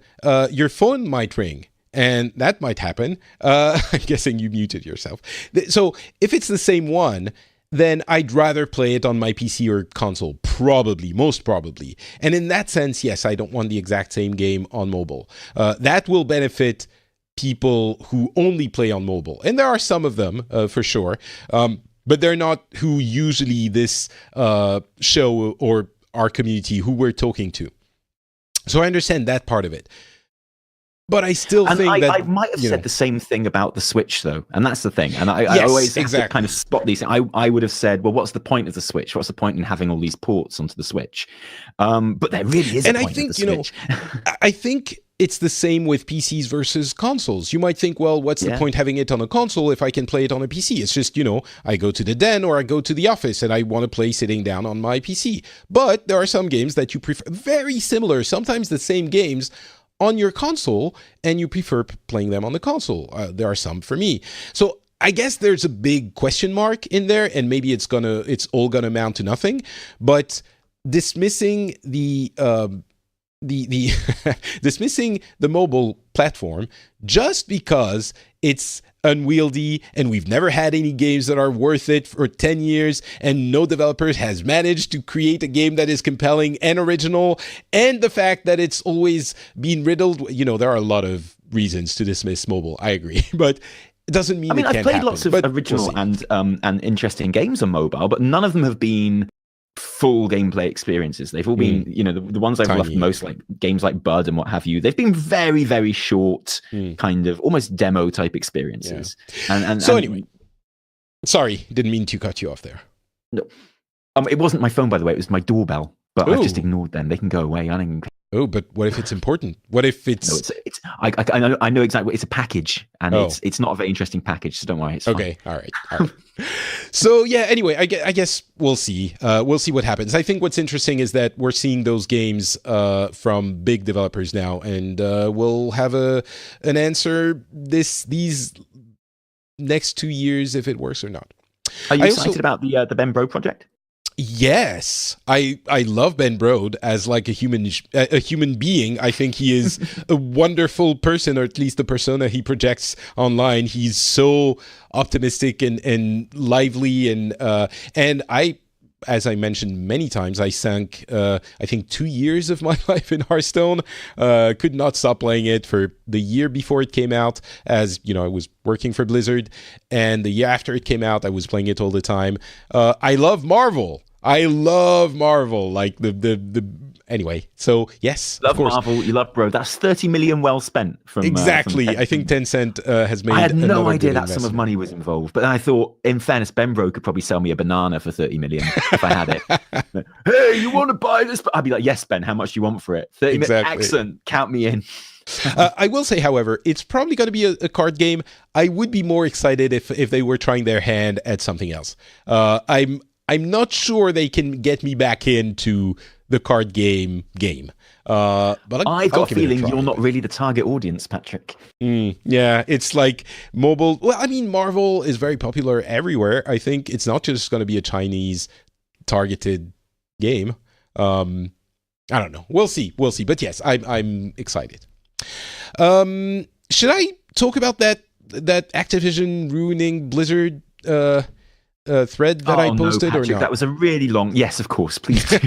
your phone might ring. And that might happen. I'm guessing you muted yourself. So if it's the same one, then I'd rather play it on my PC or console, most probably. And in that sense, yes, I don't want the exact same game on mobile. That will benefit people who only play on mobile. And there are some of them, for sure. But they're not who usually this show or our community who we're talking to. So I understand that part of it. But I still think that I might have said the same thing about the Switch, though, and that's the thing. And I always have to kind of spot these. I would have said, well, what's the point of the Switch? What's the point in having all these ports onto the Switch? But there really is a point of the Switch. I think it's the same with PCs versus consoles. You might think, well, what's the point having it on a console if I can play it on a PC? It's just, I go to the den or I go to the office and I want to play sitting down on my PC. But there are some games that you prefer, very similar, sometimes the same games on your console, and you prefer playing them on the console. There are some for me. So I guess there's a big question mark in there, and maybe it's all gonna amount to nothing. But dismissing the dismissing the mobile platform just because it's unwieldy and we've never had any games that are worth it for 10 years and no developer has managed to create a game that is compelling and original, and the fact that it's always been riddled, there are a lot of reasons to dismiss mobile. I agree, but it doesn't mean it can't I've played happen, lots of original and interesting games on mobile, but none of them have been full gameplay experiences. They've all been, the ones I've loved most, like games like Bud and what have you. They've been very, very short, kind of almost demo type experiences. Yeah. Anyway, sorry, didn't mean to cut you off there. No, it wasn't my phone, by the way. It was my doorbell, but I've just ignored them. They can go away. I don't. Oh, but what if it's important? What if it's? No, I know exactly. It's a package, and it's not a very interesting package. So don't worry. It's okay. Fine. All right. So yeah. Anyway, I guess we'll see. We'll see what happens. I think what's interesting is that we're seeing those games from big developers now, and we'll have an answer these next 2 years if it works or not. Are you excited about the Ben Bro project? Yes, I love Ben Brode as like a human being. I think he is a wonderful person, or at least the persona he projects online. He's so optimistic and lively, and I, as I mentioned many times, I sank I think 2 years of my life in Hearthstone. Could not stop playing it for the year before it came out, as I was working for Blizzard, and the year after it came out, I was playing it all the time. I love Marvel. Like the anyway. So yes, love Marvel. You love Bro. That's 30 million well spent from exactly. From I think Tencent has made. I had no idea that investment. sum of money was involved, but I thought, in fairness, Ben Bro could probably sell me a banana for 30 million if I had it. Hey, you want to buy this? I'd be like, yes, Ben. How much do you want for it? 30 million. Excellent. Count me in. I will say, however, it's probably going to be a card game. I would be more excited if they were trying their hand at something else. I'm not sure they can get me back into the card game. But I've got a feeling you're not really the target audience, Patrick. Yeah, it's like mobile. Well, I mean, Marvel is very popular everywhere. I think it's not just going to be a Chinese targeted game. I don't know. We'll see. But yes, I'm excited. Should I talk about that Activision ruining Blizzard thread that I posted, Patrick, or not? That was a really long. Yes, of course, please do.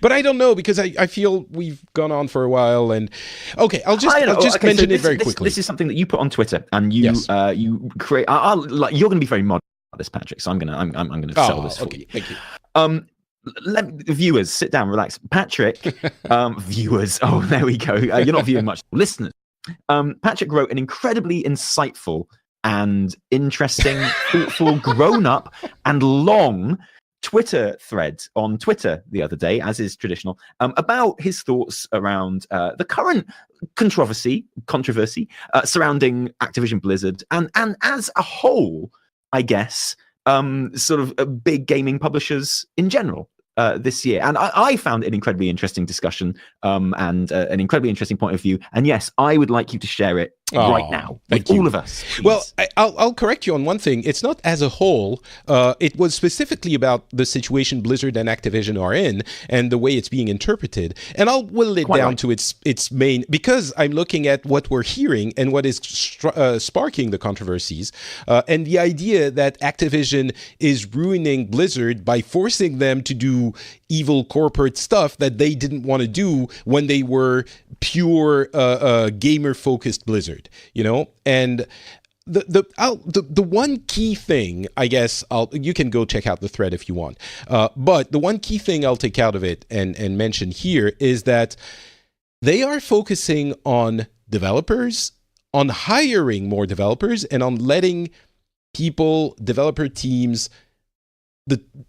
But I don't know, because I feel we've gone on for a while, and okay, I'll just mention it very quickly. This is something that you put on Twitter, and you create. You're going to be very modern about this, Patrick. So I'm going to sell this for you. Thank you. Viewers, sit down, relax. Patrick, viewers. Oh, there we go. You're not viewing much. Listeners. Patrick wrote an incredibly insightful and interesting, thoughtful, grown-up and long Twitter thread on Twitter the other day, as is traditional, about his thoughts around the current controversy surrounding Activision Blizzard and as a whole, I guess, sort of big gaming publishers in general. This year, and I found it an incredibly interesting discussion and an incredibly interesting point of view. And yes, I would like you to share it right now with all of us. Please. Well, I'll correct you on one thing. It's not as a whole. It was specifically about the situation Blizzard and Activision are in and the way it's being interpreted. And I'll whittle it down to its main, because I'm looking at what we're hearing and what is sparking the controversies, and the idea that Activision is ruining Blizzard by forcing them to do evil corporate stuff that they didn't want to do when they were pure gamer-focused Blizzard, and the one key thing, I guess, you can go check out the thread if you want, but the one key thing I'll take out of it and mention here is that they are focusing on developers, on hiring more developers, and on letting developer teams,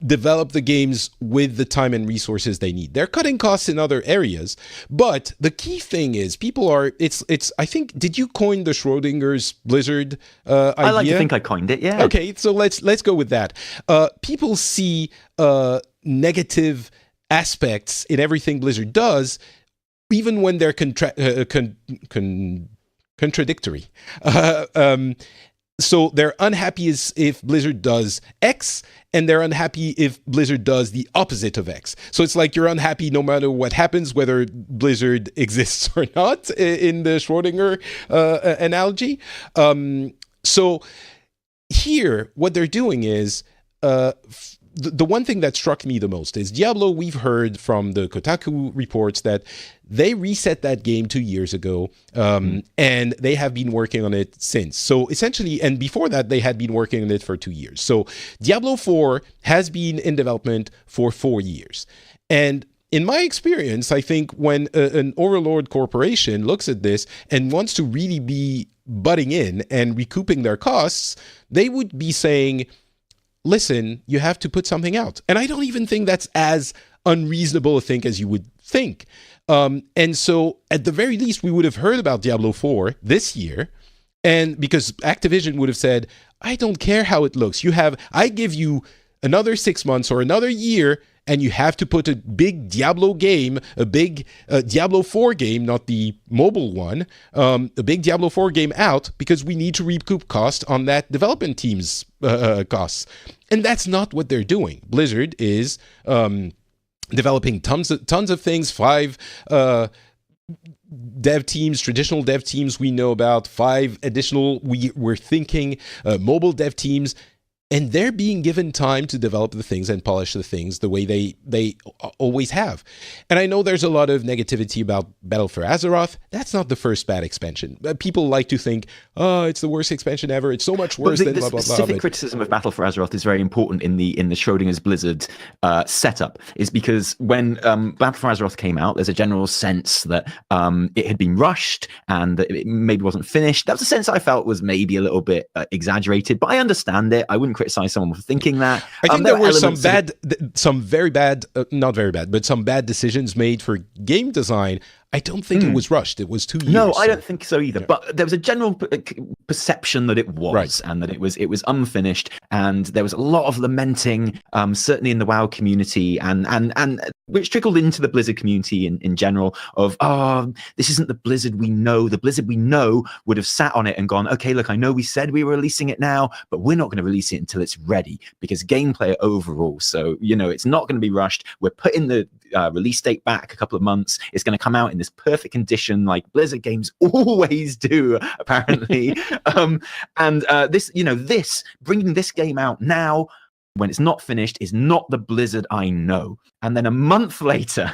develop the games with the time and resources they need. They're cutting costs in other areas, but the key thing is people are. It's. I think. Did you coin the Schrodinger's Blizzard idea? I like to think I coined it. Yeah. Okay, so let's go with that. People see negative aspects in everything Blizzard does, even when they're contradictory. So they're unhappy if Blizzard does X, and they're unhappy if Blizzard does the opposite of X. So it's like you're unhappy no matter what happens, whether Blizzard exists or not, in the Schrodinger analogy. So here, what they're doing is... the one thing that struck me the most is Diablo. We've heard from the Kotaku reports that they reset that game 2 years ago, and they have been working on it since. So essentially, and before that, they had been working on it for 2 years. So Diablo 4 has been in development for 4 years. And in my experience, I think when an overlord corporation looks at this and wants to really be butting in and recouping their costs, they would be saying, listen, you have to put something out. And I don't even think that's as unreasonable a thing as you would think. And so at the very least, we would have heard about Diablo 4 this year. And because Activision would have said, I don't care how it looks. I give you another 6 months or another year, and you have to put a big Diablo game, a big Diablo 4 game, not the mobile one, a big Diablo 4 game out, because we need to recoup cost on that development team's costs. And that's not what they're doing. Blizzard is developing tons of things, 5 dev teams, traditional dev teams we know about, 5 additional, we're thinking mobile dev teams. And they're being given time to develop the things and polish the things the way they always have. And I know there's a lot of negativity about Battle for Azeroth. That's not the first bad expansion. People like to think, oh, it's the worst expansion ever. It's so much worse than blah, blah, blah. The specific criticism of Battle for Azeroth is very important in the Schrodinger's Blizzard setup, is because when Battle for Azeroth came out, there's a general sense that it had been rushed and that it maybe wasn't finished. That was a sense I felt was maybe a little bit exaggerated, but I understand it. I wouldn't criticize someone for thinking that. I think there were some bad decisions made for game design. I don't think it was rushed. It was 2 years. No, I don't think so either. Yeah. But there was a general perception that it was, right, and that it was unfinished, and there was a lot of lamenting, certainly in the WoW community, and which trickled into the Blizzard community in general, of, this isn't the Blizzard we know. The Blizzard we know would have sat on it and gone, okay, look, I know we said we were releasing it now, but we're not going to release it until it's ready, because gameplay overall. So, it's not going to be rushed. We're putting the release date back a couple of months. It's going to come out in this perfect condition, like Blizzard games always do, apparently. This bringing this game out now when it's not finished is not the Blizzard I know. And then a month later,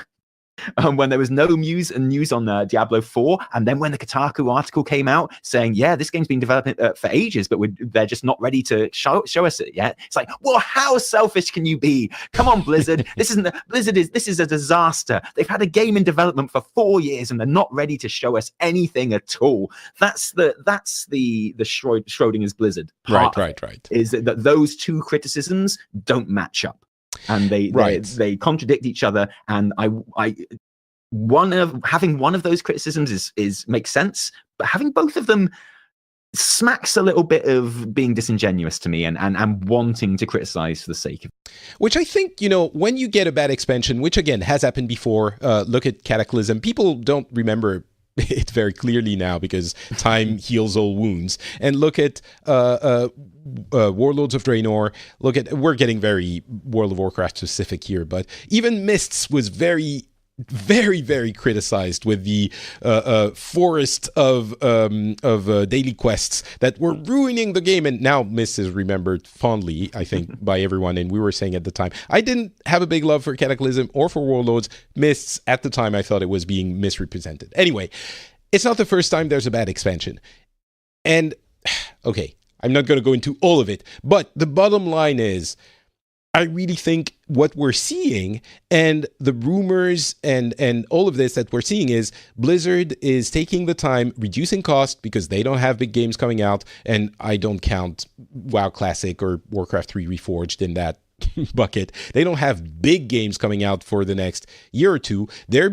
when there was no news on Diablo 4, and then when the Kotaku article came out saying, yeah, this game's been developing for ages, but they're just not ready to show us it yet. It's like, well, how selfish can you be? Come on, Blizzard. This is a disaster. They've had a game in development for 4 years and they're not ready to show us anything at all. That's the Schrodinger's Blizzard part. Right. Is that those two criticisms don't match up. And they contradict each other, and having one of those criticisms is makes sense, but having both of them smacks a little bit of being disingenuous to me and wanting to criticize for the sake of it. Which I think, when you get a bad expansion, which again has happened before, look at Cataclysm. People don't remember it very clearly now because time heals all wounds. And look at Warlords of Draenor. We're getting very World of Warcraft specific here, but even Mists was very, very, very criticized with the forest of daily quests that were ruining the game. And now Mists is remembered fondly, I think, by everyone. And we were saying at the time, I didn't have a big love for Cataclysm or for Warlords. Mists, at the time, I thought it was being misrepresented. Anyway, it's not the first time there's a bad expansion. And, okay, I'm not going to go into all of it, but the bottom line is, I really think what we're seeing and the rumors and all of this that we're seeing is Blizzard is taking the time, reducing cost because they don't have big games coming out. And I don't count WoW Classic or Warcraft 3 Reforged in that bucket. They don't have big games coming out for the next year or two. They are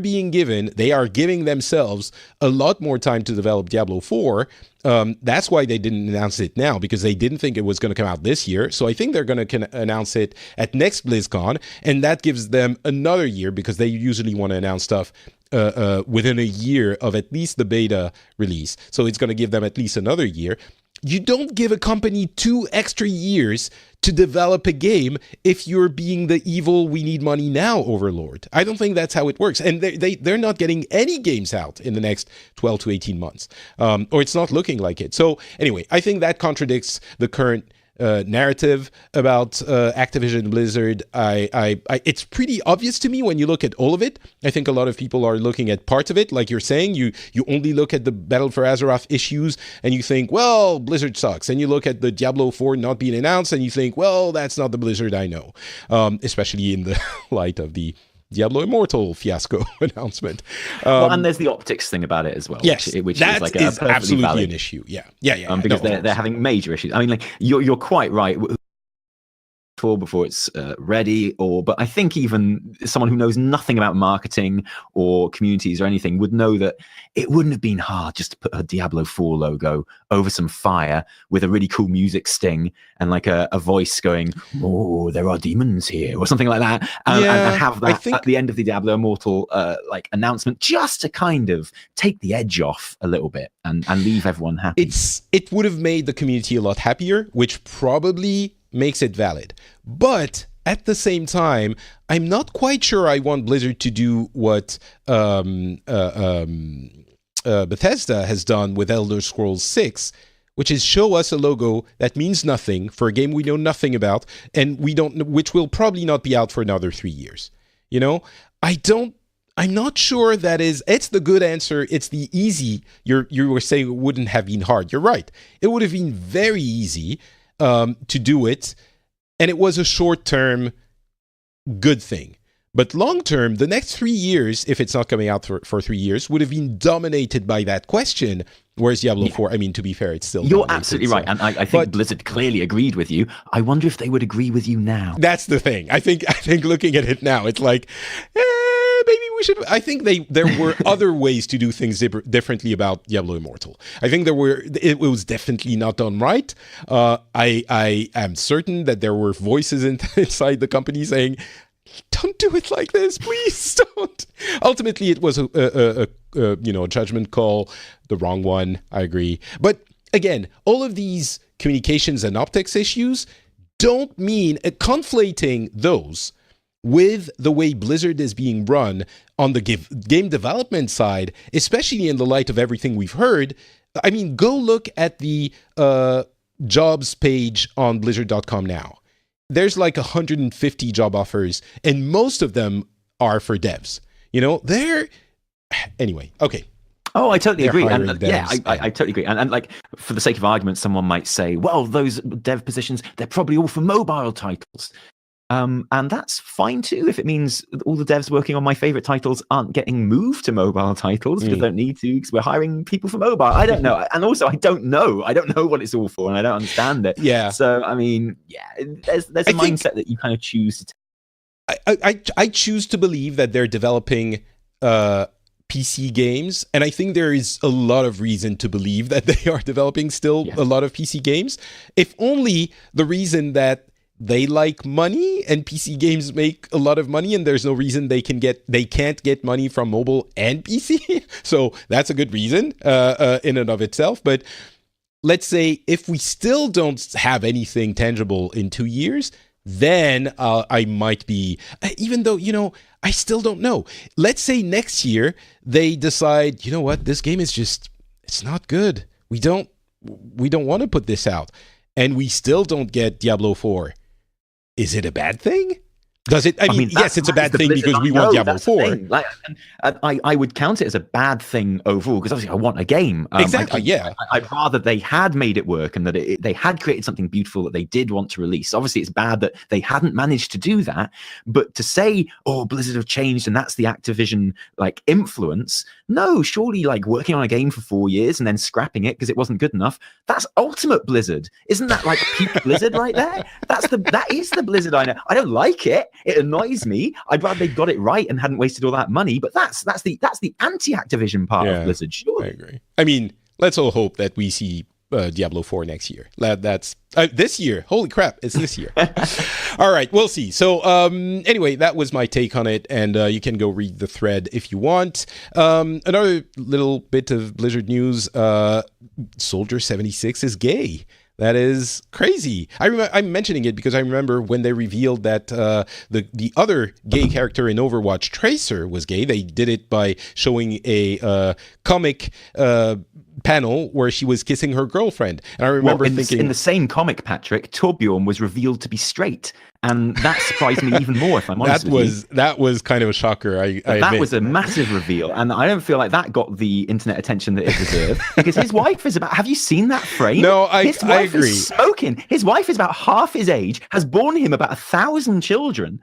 giving themselves a lot more time to develop Diablo 4. That's why they didn't announce it now, because they didn't think it was going to come out this year. So I think they're going to announce it at next BlizzCon, and that gives them another year, because they usually want to announce stuff within a year of at least the beta release. So it's going to give them at least another year. You don't give a company 2 extra years to develop a game if you're being the evil "we need money now" overlord. I don't think that's how it works. And they're not getting any games out in the next 12 to 18 months. Or it's not looking like it. So anyway, I think that contradicts the current narrative about Activision Blizzard. It's pretty obvious to me when you look at all of it. I think a lot of people are looking at parts of it, like you're saying. You only look at the Battle for Azeroth issues and you think, well, Blizzard sucks. And you look at the Diablo 4 not being announced and you think, well, that's not the Blizzard I know, especially in the light of the Diablo Immortal fiasco announcement. Well, and there's the optics thing about it as well. Yes, which that is like absolutely valid an issue. Yeah. Because they're having major issues. I mean, like you're quite right. Before it's ready, but I think even someone who knows nothing about marketing or communities or anything would know that it wouldn't have been hard just to put a Diablo 4 logo over some fire with a really cool music sting and like a voice going, "Oh, there are demons here," or something like that, and have that at the end of the Diablo Immortal like announcement, just to kind of take the edge off a little bit and leave everyone happy. It would have made the community a lot happier, which probably makes it valid. But at the same time, I'm not quite sure I want Blizzard to do what Bethesda has done with Elder Scrolls 6, which is show us a logo that means nothing for a game we know nothing about, and which will probably not be out for another 3 years. You know, I'm not sure it's the good answer. It's the easy. You were saying it wouldn't have been hard. You're right. It would have been very easy to do it, and it was a short-term good thing. But long-term, the next 3 years, if it's not coming out for 3 years, would have been dominated by that question. Whereas Diablo 4, I mean, to be fair, it's still You're absolutely right, and I think Blizzard clearly agreed with you. I wonder if they would agree with you now. That's the thing. I think looking at it now, it's like, maybe we should. I think there were other ways to do things differently about Diablo Immortal. I think it was definitely not done right. I am certain that there were voices inside the company saying, "Don't do it like this, please don't." Ultimately, it was a judgment call, the wrong one. I agree. But again, all of these communications and optics issues don't mean conflating those with the way Blizzard is being run on the game development side, especially in the light of everything we've heard. I mean, go look at the jobs page on Blizzard.com now. There's like 150 job offers, and most of them are for devs. You know, anyway, okay. Oh, I totally agree. And I totally agree. And like, for the sake of argument, someone might say, well, those dev positions, they're probably all for mobile titles. And that's fine too, if it means all the devs working on my favorite titles aren't getting moved to mobile titles because they don't need to, because we're hiring people for mobile. I don't know. And also, I don't know what it's all for, and I don't understand it. Yeah. So, I mean, there's a mindset that you kind of choose to take. I choose to believe that they're developing PC games, and I think there is a lot of reason to believe that they are developing still a lot of PC games. If only the reason that they like money and PC games make a lot of money, and there's no reason they can't get money from mobile and PC. So that's a good reason in and of itself. But let's say if we still don't have anything tangible in 2 years, then I might be, even though, I still don't know. Let's say next year they decide, you know what, this game is it's not good. We don't want to put this out, and we still don't get Diablo 4. Is it a bad thing? Does it? I mean, yes, it's a bad thing because we want Diablo 4. Like, I would count it as a bad thing overall because obviously I want a game. Exactly, yeah. I'd rather they had made it work and that they had created something beautiful that they did want to release. Obviously, it's bad that they hadn't managed to do that. But to say, oh, Blizzard have changed and that's the Activision like influence, no, surely like working on a game for 4 years and then scrapping it because it wasn't good enough, that's ultimate Blizzard. Isn't that like peak Blizzard right there? That is the Blizzard I know. I don't like it. It annoys me. I'd rather they got it right and hadn't wasted all that money. But that's the anti-Activision part of Blizzard. Sure, I agree. I mean, let's all hope that we see Diablo 4 next year. That's this year. Holy crap, it's this year. All right, we'll see. So anyway, that was my take on it, and you can go read the thread if you want. Another little bit of Blizzard news: Soldier 76 is gay. That is crazy. I'm mentioning it because I remember when they revealed that the other gay character in Overwatch, Tracer, was gay. They did it by showing a comic panel where she was kissing her girlfriend. And I remember thinking... in the same comic, Patrick, Torbjorn was revealed to be straight. And that surprised me even more, if I'm honest with you. That was kind of a shocker, I that was a massive reveal. And I don't feel like that got the internet attention that it deserved. Because his wife is about... Have you seen that frame? No, his wife agree. Is smoking. His wife is about half his age, has borne him about 1,000 children.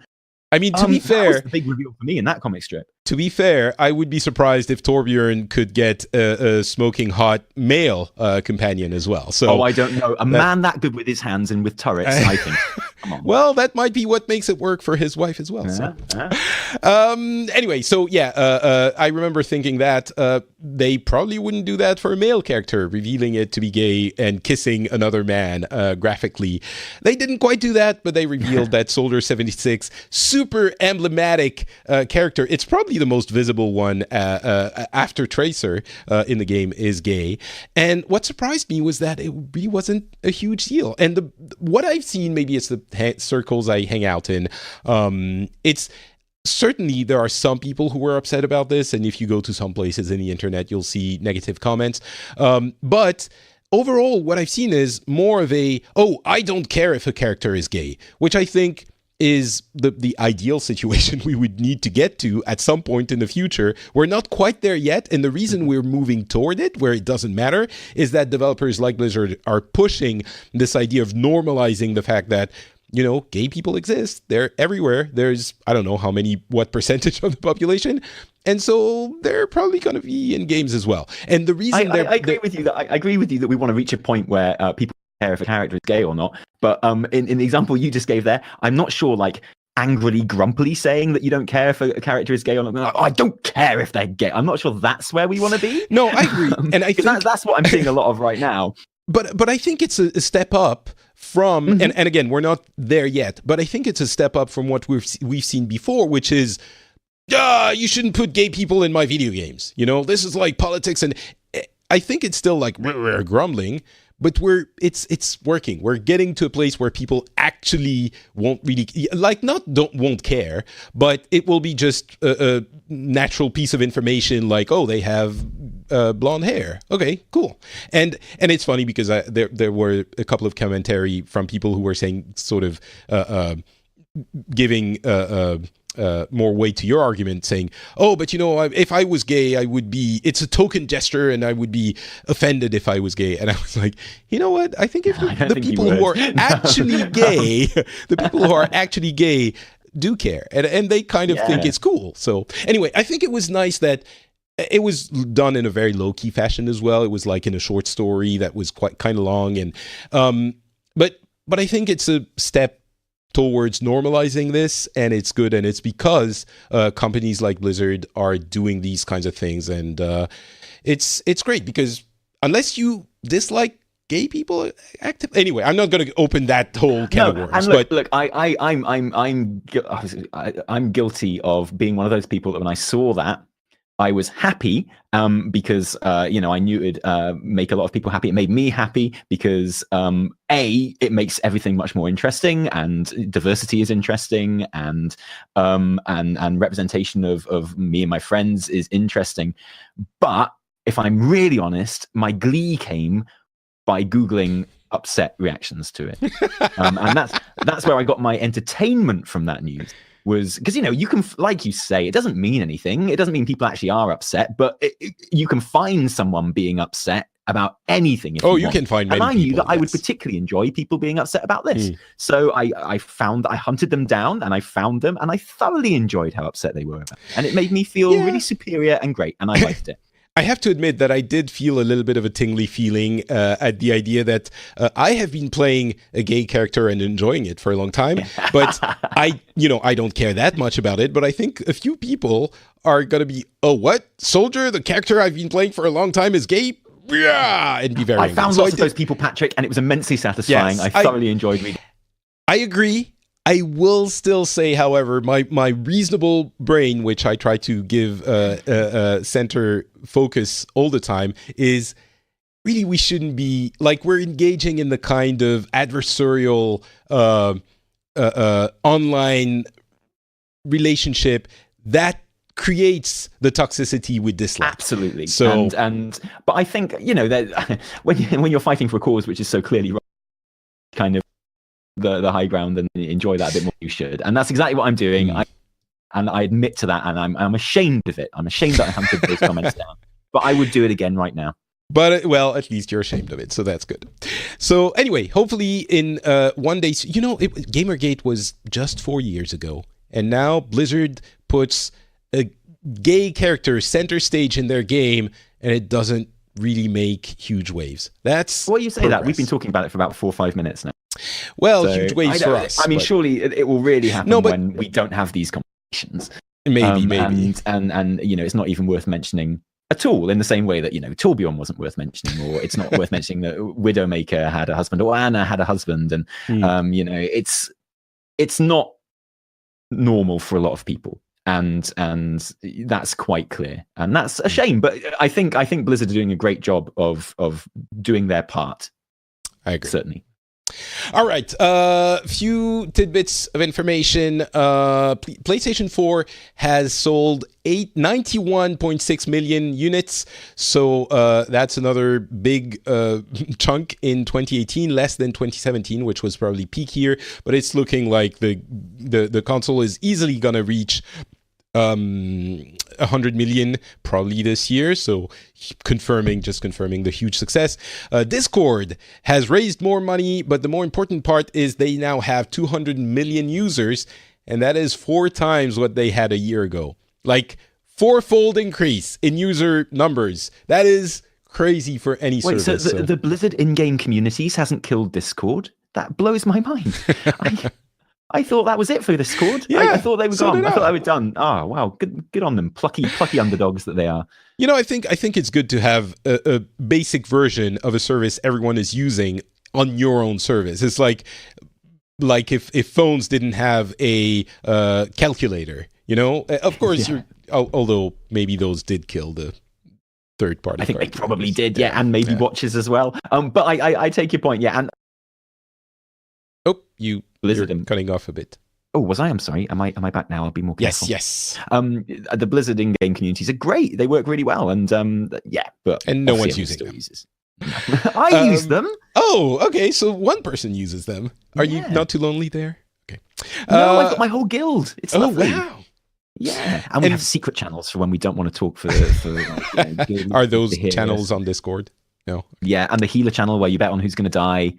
I mean, to be fair... That was the big reveal for me in that comic strip. To be fair, I would be surprised if Torbjorn could get a smoking hot male companion as well. So, I don't know. A man that good with his hands and with turrets, I think. Come on. Well, that might be what makes it work for his wife as well. Anyway, so yeah, I remember thinking that they probably wouldn't do that for a male character, revealing it to be gay and kissing another man graphically. They didn't quite do that, but they revealed that Soldier 76, super emblematic character. It's probably the most visible one after Tracer in the game, is gay. And what surprised me was that it really wasn't a huge deal. And what I've seen, maybe it's the circles I hang out in, it's certainly there are some people who were upset about this. And if you go to some places in the internet, you'll see negative comments. But overall, what I've seen is more of I don't care if a character is gay, which I think is the ideal situation we would need to get to at some point in the future. We're not quite there yet, and the reason we're moving toward it, where it doesn't matter, is that developers like Blizzard are pushing this idea of normalizing the fact that, you know, gay people exist. They're everywhere. There's, I don't know what percentage of the population, and so they're probably going to be in games as well. And the reason I agree with you that we want to reach a point where people care if a character is gay or not. But in the example you just gave there, I'm not sure, like, angrily, grumpily saying that you don't care if a character is gay or not. Like, I don't care if they're gay. I'm not sure that's where we want to be. No, I agree. And I think that's what I'm seeing a lot of right now. But I think it's a step up from, and again, we're not there yet, but I think it's a step up from what we've seen before, which is, you shouldn't put gay people in my video games. You know, this is like politics. And I think it's still like we're grumbling, but it's working. We're getting to a place where people actually won't really won't care, but it will be just a natural piece of information, like, oh, they have blonde hair. Okay, cool. And it's funny because there were a couple of commentary from people who were saying, sort of giving more weight to your argument, saying, oh, but you know, if I was gay, it's a token gesture and I would be offended if I was gay. And I was like, you know what? I think if the people who are actually gay, the people who are actually gay do care. And they kind of think it's cool. So anyway, I think it was nice that it was done in a very low-key fashion as well. It was like in a short story that was quite kind of long. And but I think it's a step towards normalizing this, and it's good, and it's because companies like Blizzard are doing these kinds of things, and it's great, because unless you dislike gay people anyway, I'm not going to open that whole can of worms. And look, I'm guilty of being one of those people that when I saw that, I was happy because, you know, I knew it would make a lot of people happy. It made me happy because, it makes everything much more interesting, and diversity is interesting, and representation of me and my friends is interesting. But if I'm really honest, my glee came by Googling upset reactions to it. And that's where I got my entertainment from that news. was because you can, like you say, it doesn't mean anything. It doesn't mean people actually are upset, but you can find someone being upset about anything. If you can find many people. And I knew that I would particularly enjoy people being upset about this. So I hunted them down and I found them and I thoroughly enjoyed how upset they were about it. And it made me feel really superior and great. And I liked it. I have to admit that I did feel a little bit of a tingly feeling at the idea that I have been playing a gay character and enjoying it for a long time, but I don't care that much about it. But I think a few people are going to be, oh, what? Soldier, the character I've been playing for a long time is gay? Yeah, and be very I found lots of those people, Patrick, and it was immensely satisfying. Yes, I thoroughly enjoyed reading. I agree. I will still say, however, my reasonable brain, which I try to give center focus all the time, is really we shouldn't be like we're engaging in the kind of adversarial online relationship that creates the toxicity we dislike. Absolutely. So, but I think that when you're fighting for a cause which is so clearly right, kind of the high ground and enjoy that a bit more, you should. And that's exactly what I'm doing. And I admit to that, and I'm ashamed of it. I'm ashamed that I hunted those comments down. But I would do it again right now. But, well, at least you're ashamed of it, so that's good. So, anyway, hopefully in one day... Gamergate was just 4 years ago, and now Blizzard puts a gay character center stage in their game, and it doesn't really make huge waves. That's well, you say progress. That. We've been talking about it for about 4 or 5 minutes now. Well, so, huge waves for us. I mean, surely it will really happen when we don't have these conversations. Maybe. And it's not even worth mentioning at all, in the same way that, Torbjorn wasn't worth mentioning, or it's not worth mentioning that Widowmaker had a husband, or Anna had a husband. And, it's not normal for a lot of people. And that's quite clear. And that's a shame. But I think Blizzard are doing a great job of doing their part. I agree. Certainly. All right, few tidbits of information. PlayStation 4 has sold 91.6 million units, so that's another big chunk in 2018, less than 2017, which was probably peak year, but it's looking like the console is easily going to reach 100 million probably this year, so confirming the huge success. Discord has raised more money, but the more important part is they now have 200 million users, and that is 4 times what they had a year ago. Like 4-fold increase in user numbers. That is crazy for any service. So the Blizzard in-game communities hasn't killed Discord? That blows my mind. I thought that was it for Discord. Yeah, I thought they were gone. I thought they were done. Oh, wow. Good on them. Plucky underdogs that they are. I think it's good to have a basic version of a service everyone is using on your own service. It's like if phones didn't have a calculator, Of course, although maybe those did kill the third party. I think they probably did, yeah, and maybe watches as well. But I take your point, yeah, and Blizzard, you're cutting off a bit. Oh, was I? I'm sorry. Am I back now? I'll be more careful. Yes. The Blizzard in-game communities are great. They work really well, and but no one's using them. I use them. Oh, okay. So one person uses them. Are you not too lonely there? Okay. No, I've got my whole guild. It's lovely. Wow. Yeah, and we have secret channels for when we don't want to talk for Are those channels on Discord? No. Yeah, and the healer channel where you bet on who's going to die.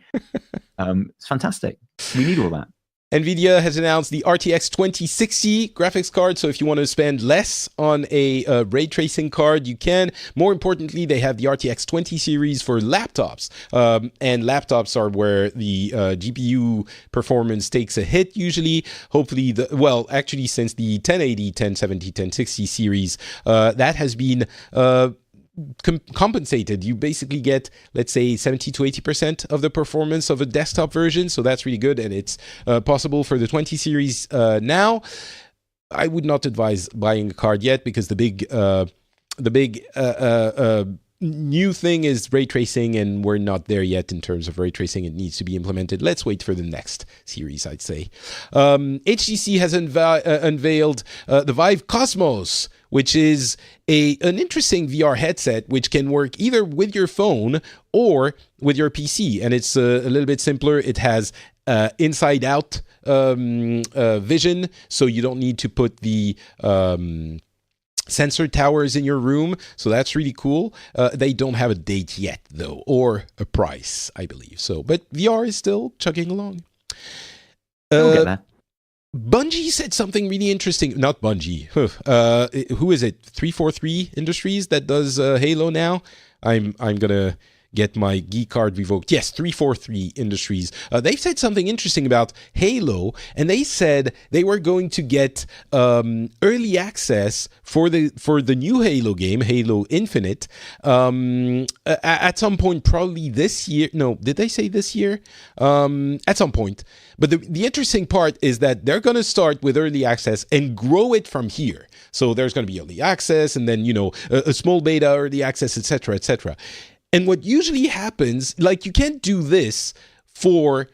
It's fantastic. We need all that. NVIDIA has announced the RTX 2060 graphics card, so if you want to spend less on a ray tracing card, you can. More importantly, they have the RTX 20 series for laptops, and laptops are where the GPU performance takes a hit usually. Hopefully, actually since the 1080, 1070, 1060 series, that has been compensated. You basically get, let's say, 70 to 80% of the performance of a desktop version, so that's really good, and it's possible for the 20 series now. I would not advise buying a card yet because the big new thing is ray tracing, and we're not there yet in terms of ray tracing. It needs to be implemented. Let's wait for the next series, I'd say. HTC has unveiled the Vive Cosmos, which is an interesting VR headset which can work either with your phone or with your PC. And it's a little bit simpler. It has inside out vision, so you don't need to put the sensor towers in your room, so that's really cool. They don't have a date yet though, or a price, I believe. So, but VR is still chugging along. We'll get there. Bungie said something really interesting. Not Bungie. Who is it? 343 Industries that does Halo now. I'm gonna get my geek card revoked. Yes, 343 Industries. They've said something interesting about Halo, and they said they were going to get early access for the new Halo game, Halo Infinite, at some point, probably this year. No, did they say this year? At some point. But the interesting part is that they're going to start with early access and grow it from here. So there's going to be early access, and then, a small beta, early access, etc., etc. And what usually happens, like, you can't do this for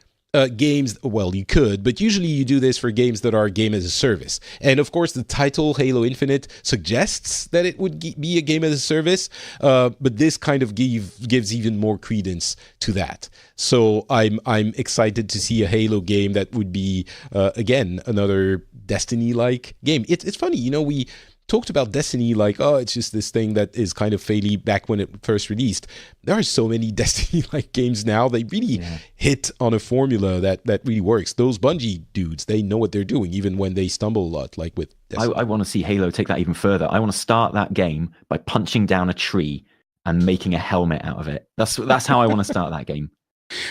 games. Well, you could, but usually you do this for games that are game as a service. And of course, the title Halo Infinite suggests that it would be a game as a service, but this kind of gives even more credence to that. So I'm excited to see a Halo game that would be again another Destiny-like game. It's funny, we talked about Destiny like, oh, it's just this thing that is kind of faily back when it first released. There are so many Destiny-like games now. They really hit on a formula that really works. Those Bungie dudes, they know what they're doing, even when they stumble a lot, like with Destiny. I want to see Halo take that even further. I want to start that game by punching down a tree and making a helmet out of it. That's how I want to start that game.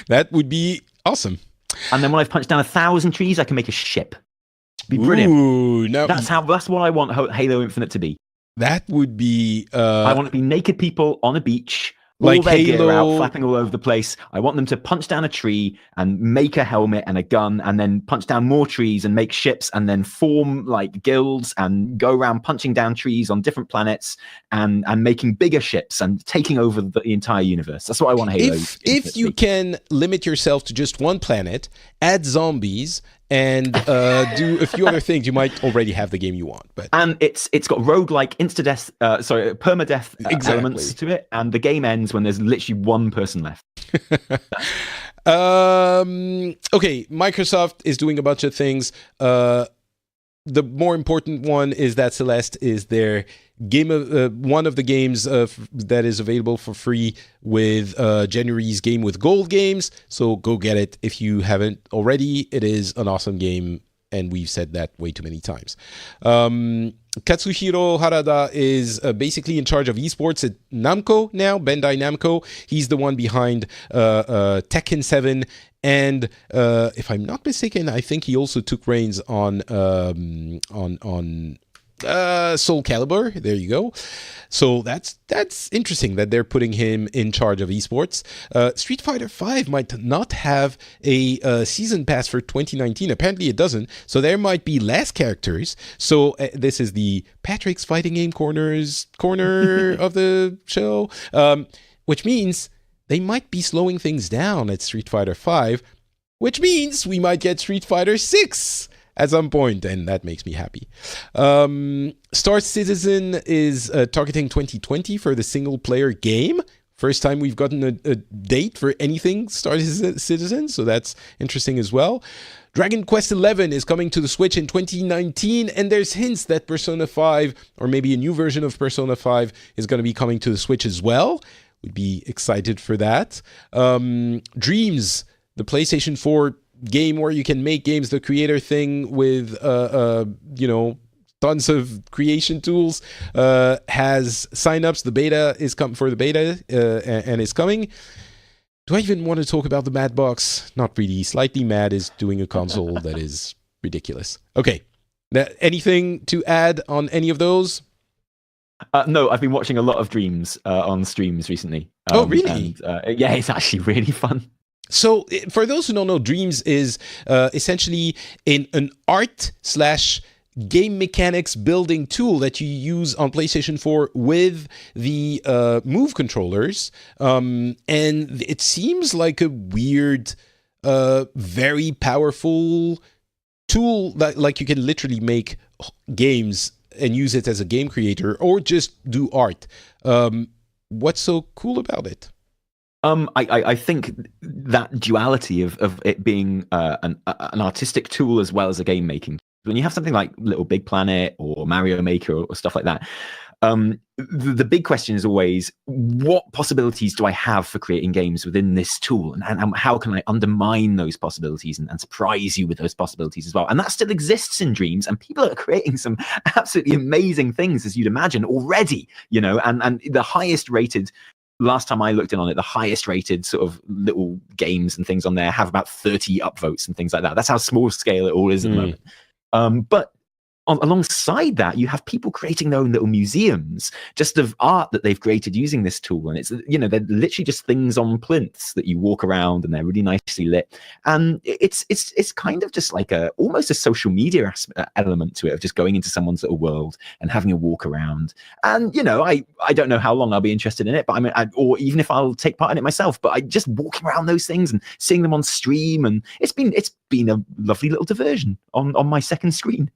That would be awesome. And then when I've punched down 1,000 trees, I can make a ship. Be brilliant. Ooh, no. That's what I want Halo Infinite to be. That would be I want to be naked people on a beach, like all their Halo gear out, flapping all over the place. I want them to punch down a tree and make a helmet and a gun, and then punch down more trees and make ships, and then form like guilds and go around punching down trees on different planets and making bigger ships and taking over the entire universe. That's what I want Halo. If you can limit yourself to just one planet, add zombies, and do a few other things, you might already have the game you want. And it's got roguelike permadeath elements to it, and the game ends when there's literally one person left. Okay, Microsoft is doing a bunch of things. The more important one is that Celeste is their game of one of the games that is available for free with January's Game with Gold games. So go get it if you haven't already. It is an awesome game, and we've said that way too many times. Katsuhiro Harada is basically in charge of esports at Namco now, Bandai Namco. He's the one behind Tekken 7. And if I'm not mistaken, I think he also took reins on Soul Calibur. There you go. So that's interesting that they're putting him in charge of esports. Street Fighter V might not have a season pass for 2019. Apparently it doesn't. So there might be less characters. So this is the Patrick's Fighting Game corner of the show, which means they might be slowing things down at Street Fighter V, which means we might get Street Fighter 6 at some point, and that makes me happy. Star Citizen is targeting 2020 for the single-player game. First time we've gotten a date for anything Star Citizen, so that's interesting as well. Dragon Quest XI is coming to the Switch in 2019, and there's hints that Persona 5, or maybe a new version of Persona 5, is going to be coming to the Switch as well. We'd be excited for that. Dreams, the PlayStation 4 game where you can make games, the creator thing with tons of creation tools, has signups. The beta is coming for the beta, and it's coming. Do I even want to talk about the Mad Box? Not really. Slightly Mad is doing a console that is ridiculous. Okay, anything to add on any of those? No, I've been watching a lot of Dreams on streams recently. Oh, really? And, yeah, it's actually really fun. So, for those who don't know, Dreams is essentially an art / game mechanics building tool that you use on PlayStation 4 with the Move controllers. And it seems like a weird, very powerful tool that like you can literally make games and use it as a game creator or just do art. What's so cool about it? I think that duality of it being an artistic tool as well as a game making. When you have something like Little Big Planet or Mario Maker or stuff like that, the big question is always, what possibilities do I have for creating games within this tool? And how can I undermine those possibilities and surprise you with those possibilities as well? And that still exists in Dreams, and people are creating some absolutely amazing things, as you'd imagine, already, and the highest rated, last time I looked in on it, the highest rated sort of little games and things on there have about 30 upvotes and things like that. That's how small scale it all is at the moment. But alongside that, you have people creating their own little museums just of art that they've created using this tool. And it's, they're literally just things on plinths that you walk around and they're really nicely lit. And it's kind of just like almost a social media element to it, of just going into someone's little world and having a walk around. And, I don't know how long I'll be interested in it, but or even if I'll take part in it myself, but I just walking around those things and seeing them on stream. And it's been a lovely little diversion on my second screen.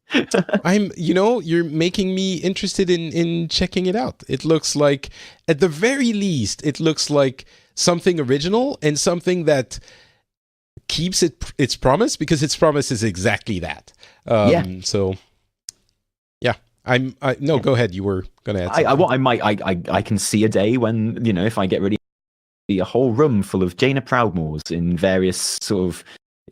You're making me interested in checking it out. It looks like, at the very least, it looks like something original and something that keeps its promise, because its promise is exactly that. So, yeah. Go ahead. You were going to add something. I can see a day when, if I get ready, a whole room full of Jaina Proudmores in various sort of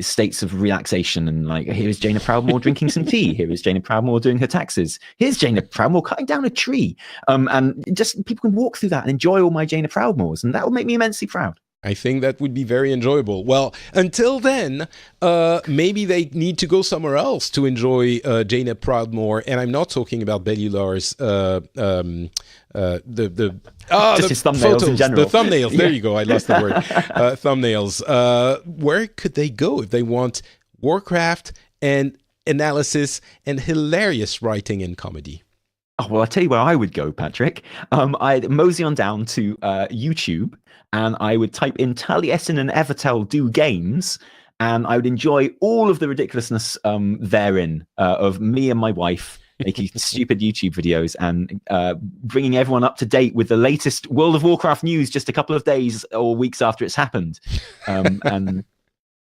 states of relaxation, and like, here's Jaina Proudmore drinking some tea, here is Jaina Proudmore doing her taxes, here's Jaina Proudmore cutting down a tree, and just people can walk through that and enjoy all my Jaina Proudmores, and that will make me immensely proud. I think that would be very enjoyable. Well, until then, maybe they need to go somewhere else to enjoy Jaina Proudmore, and I'm not talking about Bellular's his thumbnails photos, in general. the thumbnails. There you go. I lost the word. Thumbnails. Where could they go if they want Warcraft and analysis and hilarious writing and comedy? Oh, well, I'll tell you where I would go, Patrick. I'd mosey on down to YouTube, and I would type in Taliessin and Evitel do games, and I would enjoy all of the ridiculousness therein of me and my wife making stupid YouTube videos and bringing everyone up to date with the latest World of Warcraft news just a couple of days or weeks after it's happened, and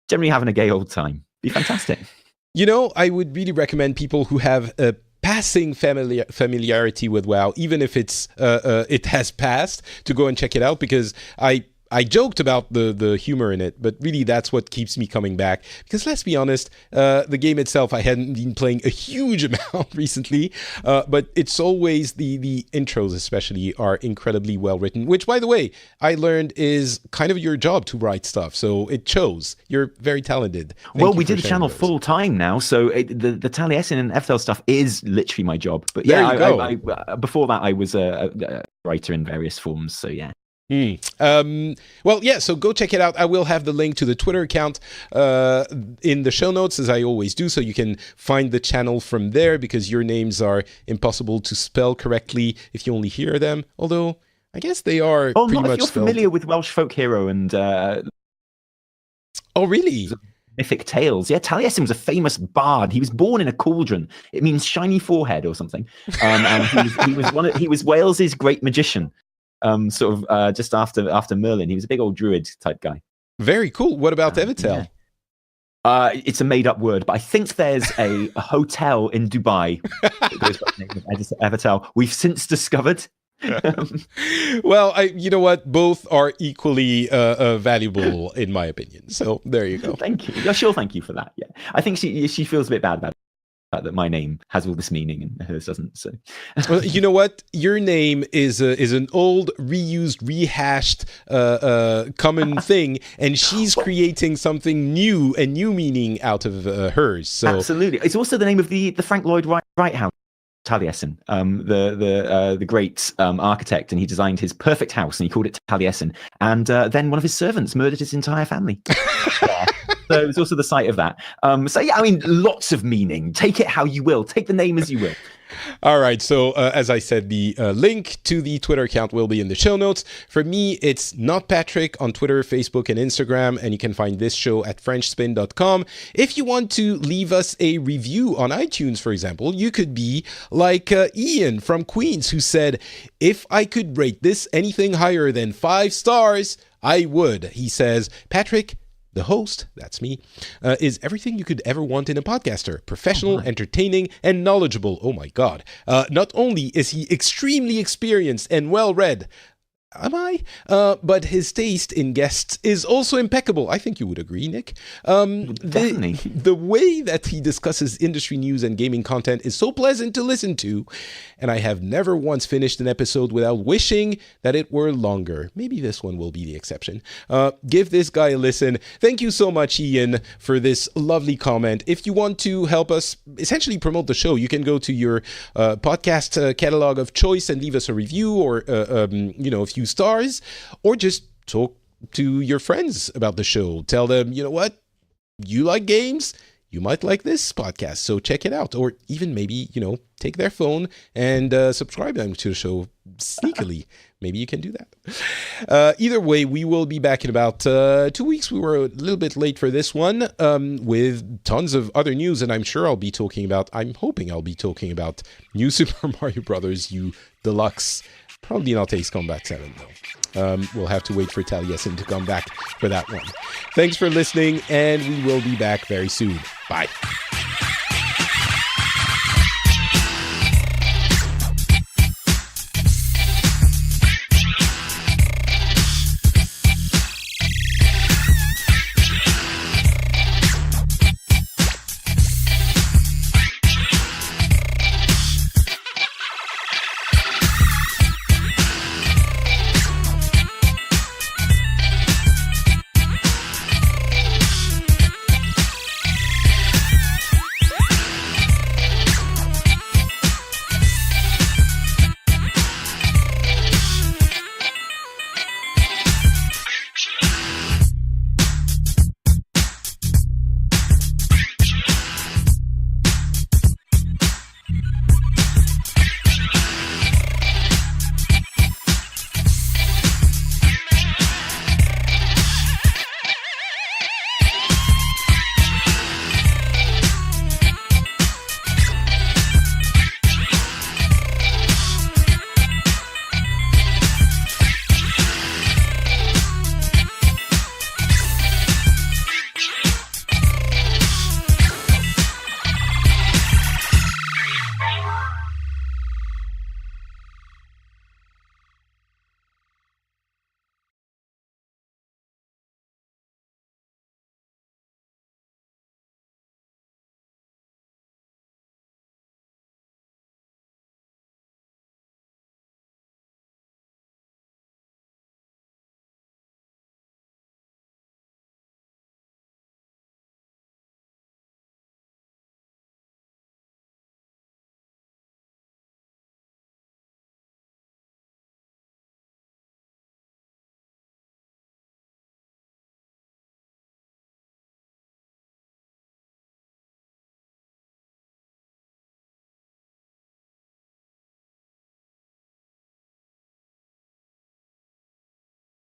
generally having a gay old time. Be fantastic. I would really recommend people who have a passing familiarity with WoW, even if it has passed, to go and check it out, because I joked about the humor in it, but really that's what keeps me coming back. Because let's be honest, the game itself, I hadn't been playing a huge amount recently, but it's always the intros especially are incredibly well written, which, by the way, I learned is kind of your job to write stuff. So it shows. You're very talented. Well, we did the channel full time now, so the Taliessin and Evitel stuff is literally my job. But yeah, I before that I was a writer in various forms, so yeah. Well, yeah, so go check it out. I will have the link to the Twitter account in the show notes, as I always do, so you can find the channel from there, because your names are impossible to spell correctly if you only hear them, although I guess they are pretty much if you're spelled. familiar with Welsh folk hero and oh, really? Mythic tales. Yeah, Taliessin was a famous bard. He was born in a cauldron. It means shiny forehead or something. And he was Wales's great magician. Just after Merlin. He was a big old druid type guy. Very cool. What about Evitel? Yeah. It's a made-up word, but I think there's a hotel in Dubai that goes by the name of Evitel. We've since discovered. Well, you know what? Both are equally valuable in my opinion. So there you go. Thank you. She'll thank you for that. Yeah, I think she feels a bit bad about it. That my name has all this meaning and hers doesn't. So, well, you know what? Your name is an old, reused, rehashed, common thing, and she's creating something new, a new meaning out of hers. So absolutely, it's also the name of the Frank Lloyd Wright house, Taliessin, the great architect, and he designed his perfect house, and he called it Taliessin. And then one of his servants murdered his entire family. also the site of that. So yeah, I mean, lots of meaning. Take it how you will. Take the name as you will. All right. So as I said, the link to the Twitter account will be in the show notes. For me, it's not Patrick on Twitter, Facebook, and Instagram. And you can find this show at FrenchSpin.com. If you want to leave us a review on iTunes, for example, you could be like Ian from Queens, who said, if I could rate this anything higher than 5 stars, I would. He says, Patrick, the host, that's me, is everything you could ever want in a podcaster. Professional, entertaining, and knowledgeable. Oh my God. Not only is he extremely experienced and well-read, am I? But his taste in guests is also impeccable. I think you would agree, Nick. Definitely. The way that he discusses industry news and gaming content is so pleasant to listen to, and I have never once finished an episode without wishing that it were longer. Maybe this one will be the exception. Give this guy a listen. Thank you so much, Ian, for this lovely comment. If you want to help us essentially promote the show, you can go to your podcast catalog of choice and leave us a review or a few stars, or just talk to your friends about the show. Tell them, you know what, you like games, you might like this podcast, so check it out. Or even maybe, take their phone and subscribe them to the show sneakily. Maybe you can do that. Either way, we will be back in about 2 weeks. We were a little bit late for this one, with tons of other news, and I'm hoping I'll be talking about New Super Mario Brothers U Deluxe. Probably not Ace Combat 7, though. We'll have to wait for Taliessin to come back for that one. Thanks for listening, and we will be back very soon. Bye.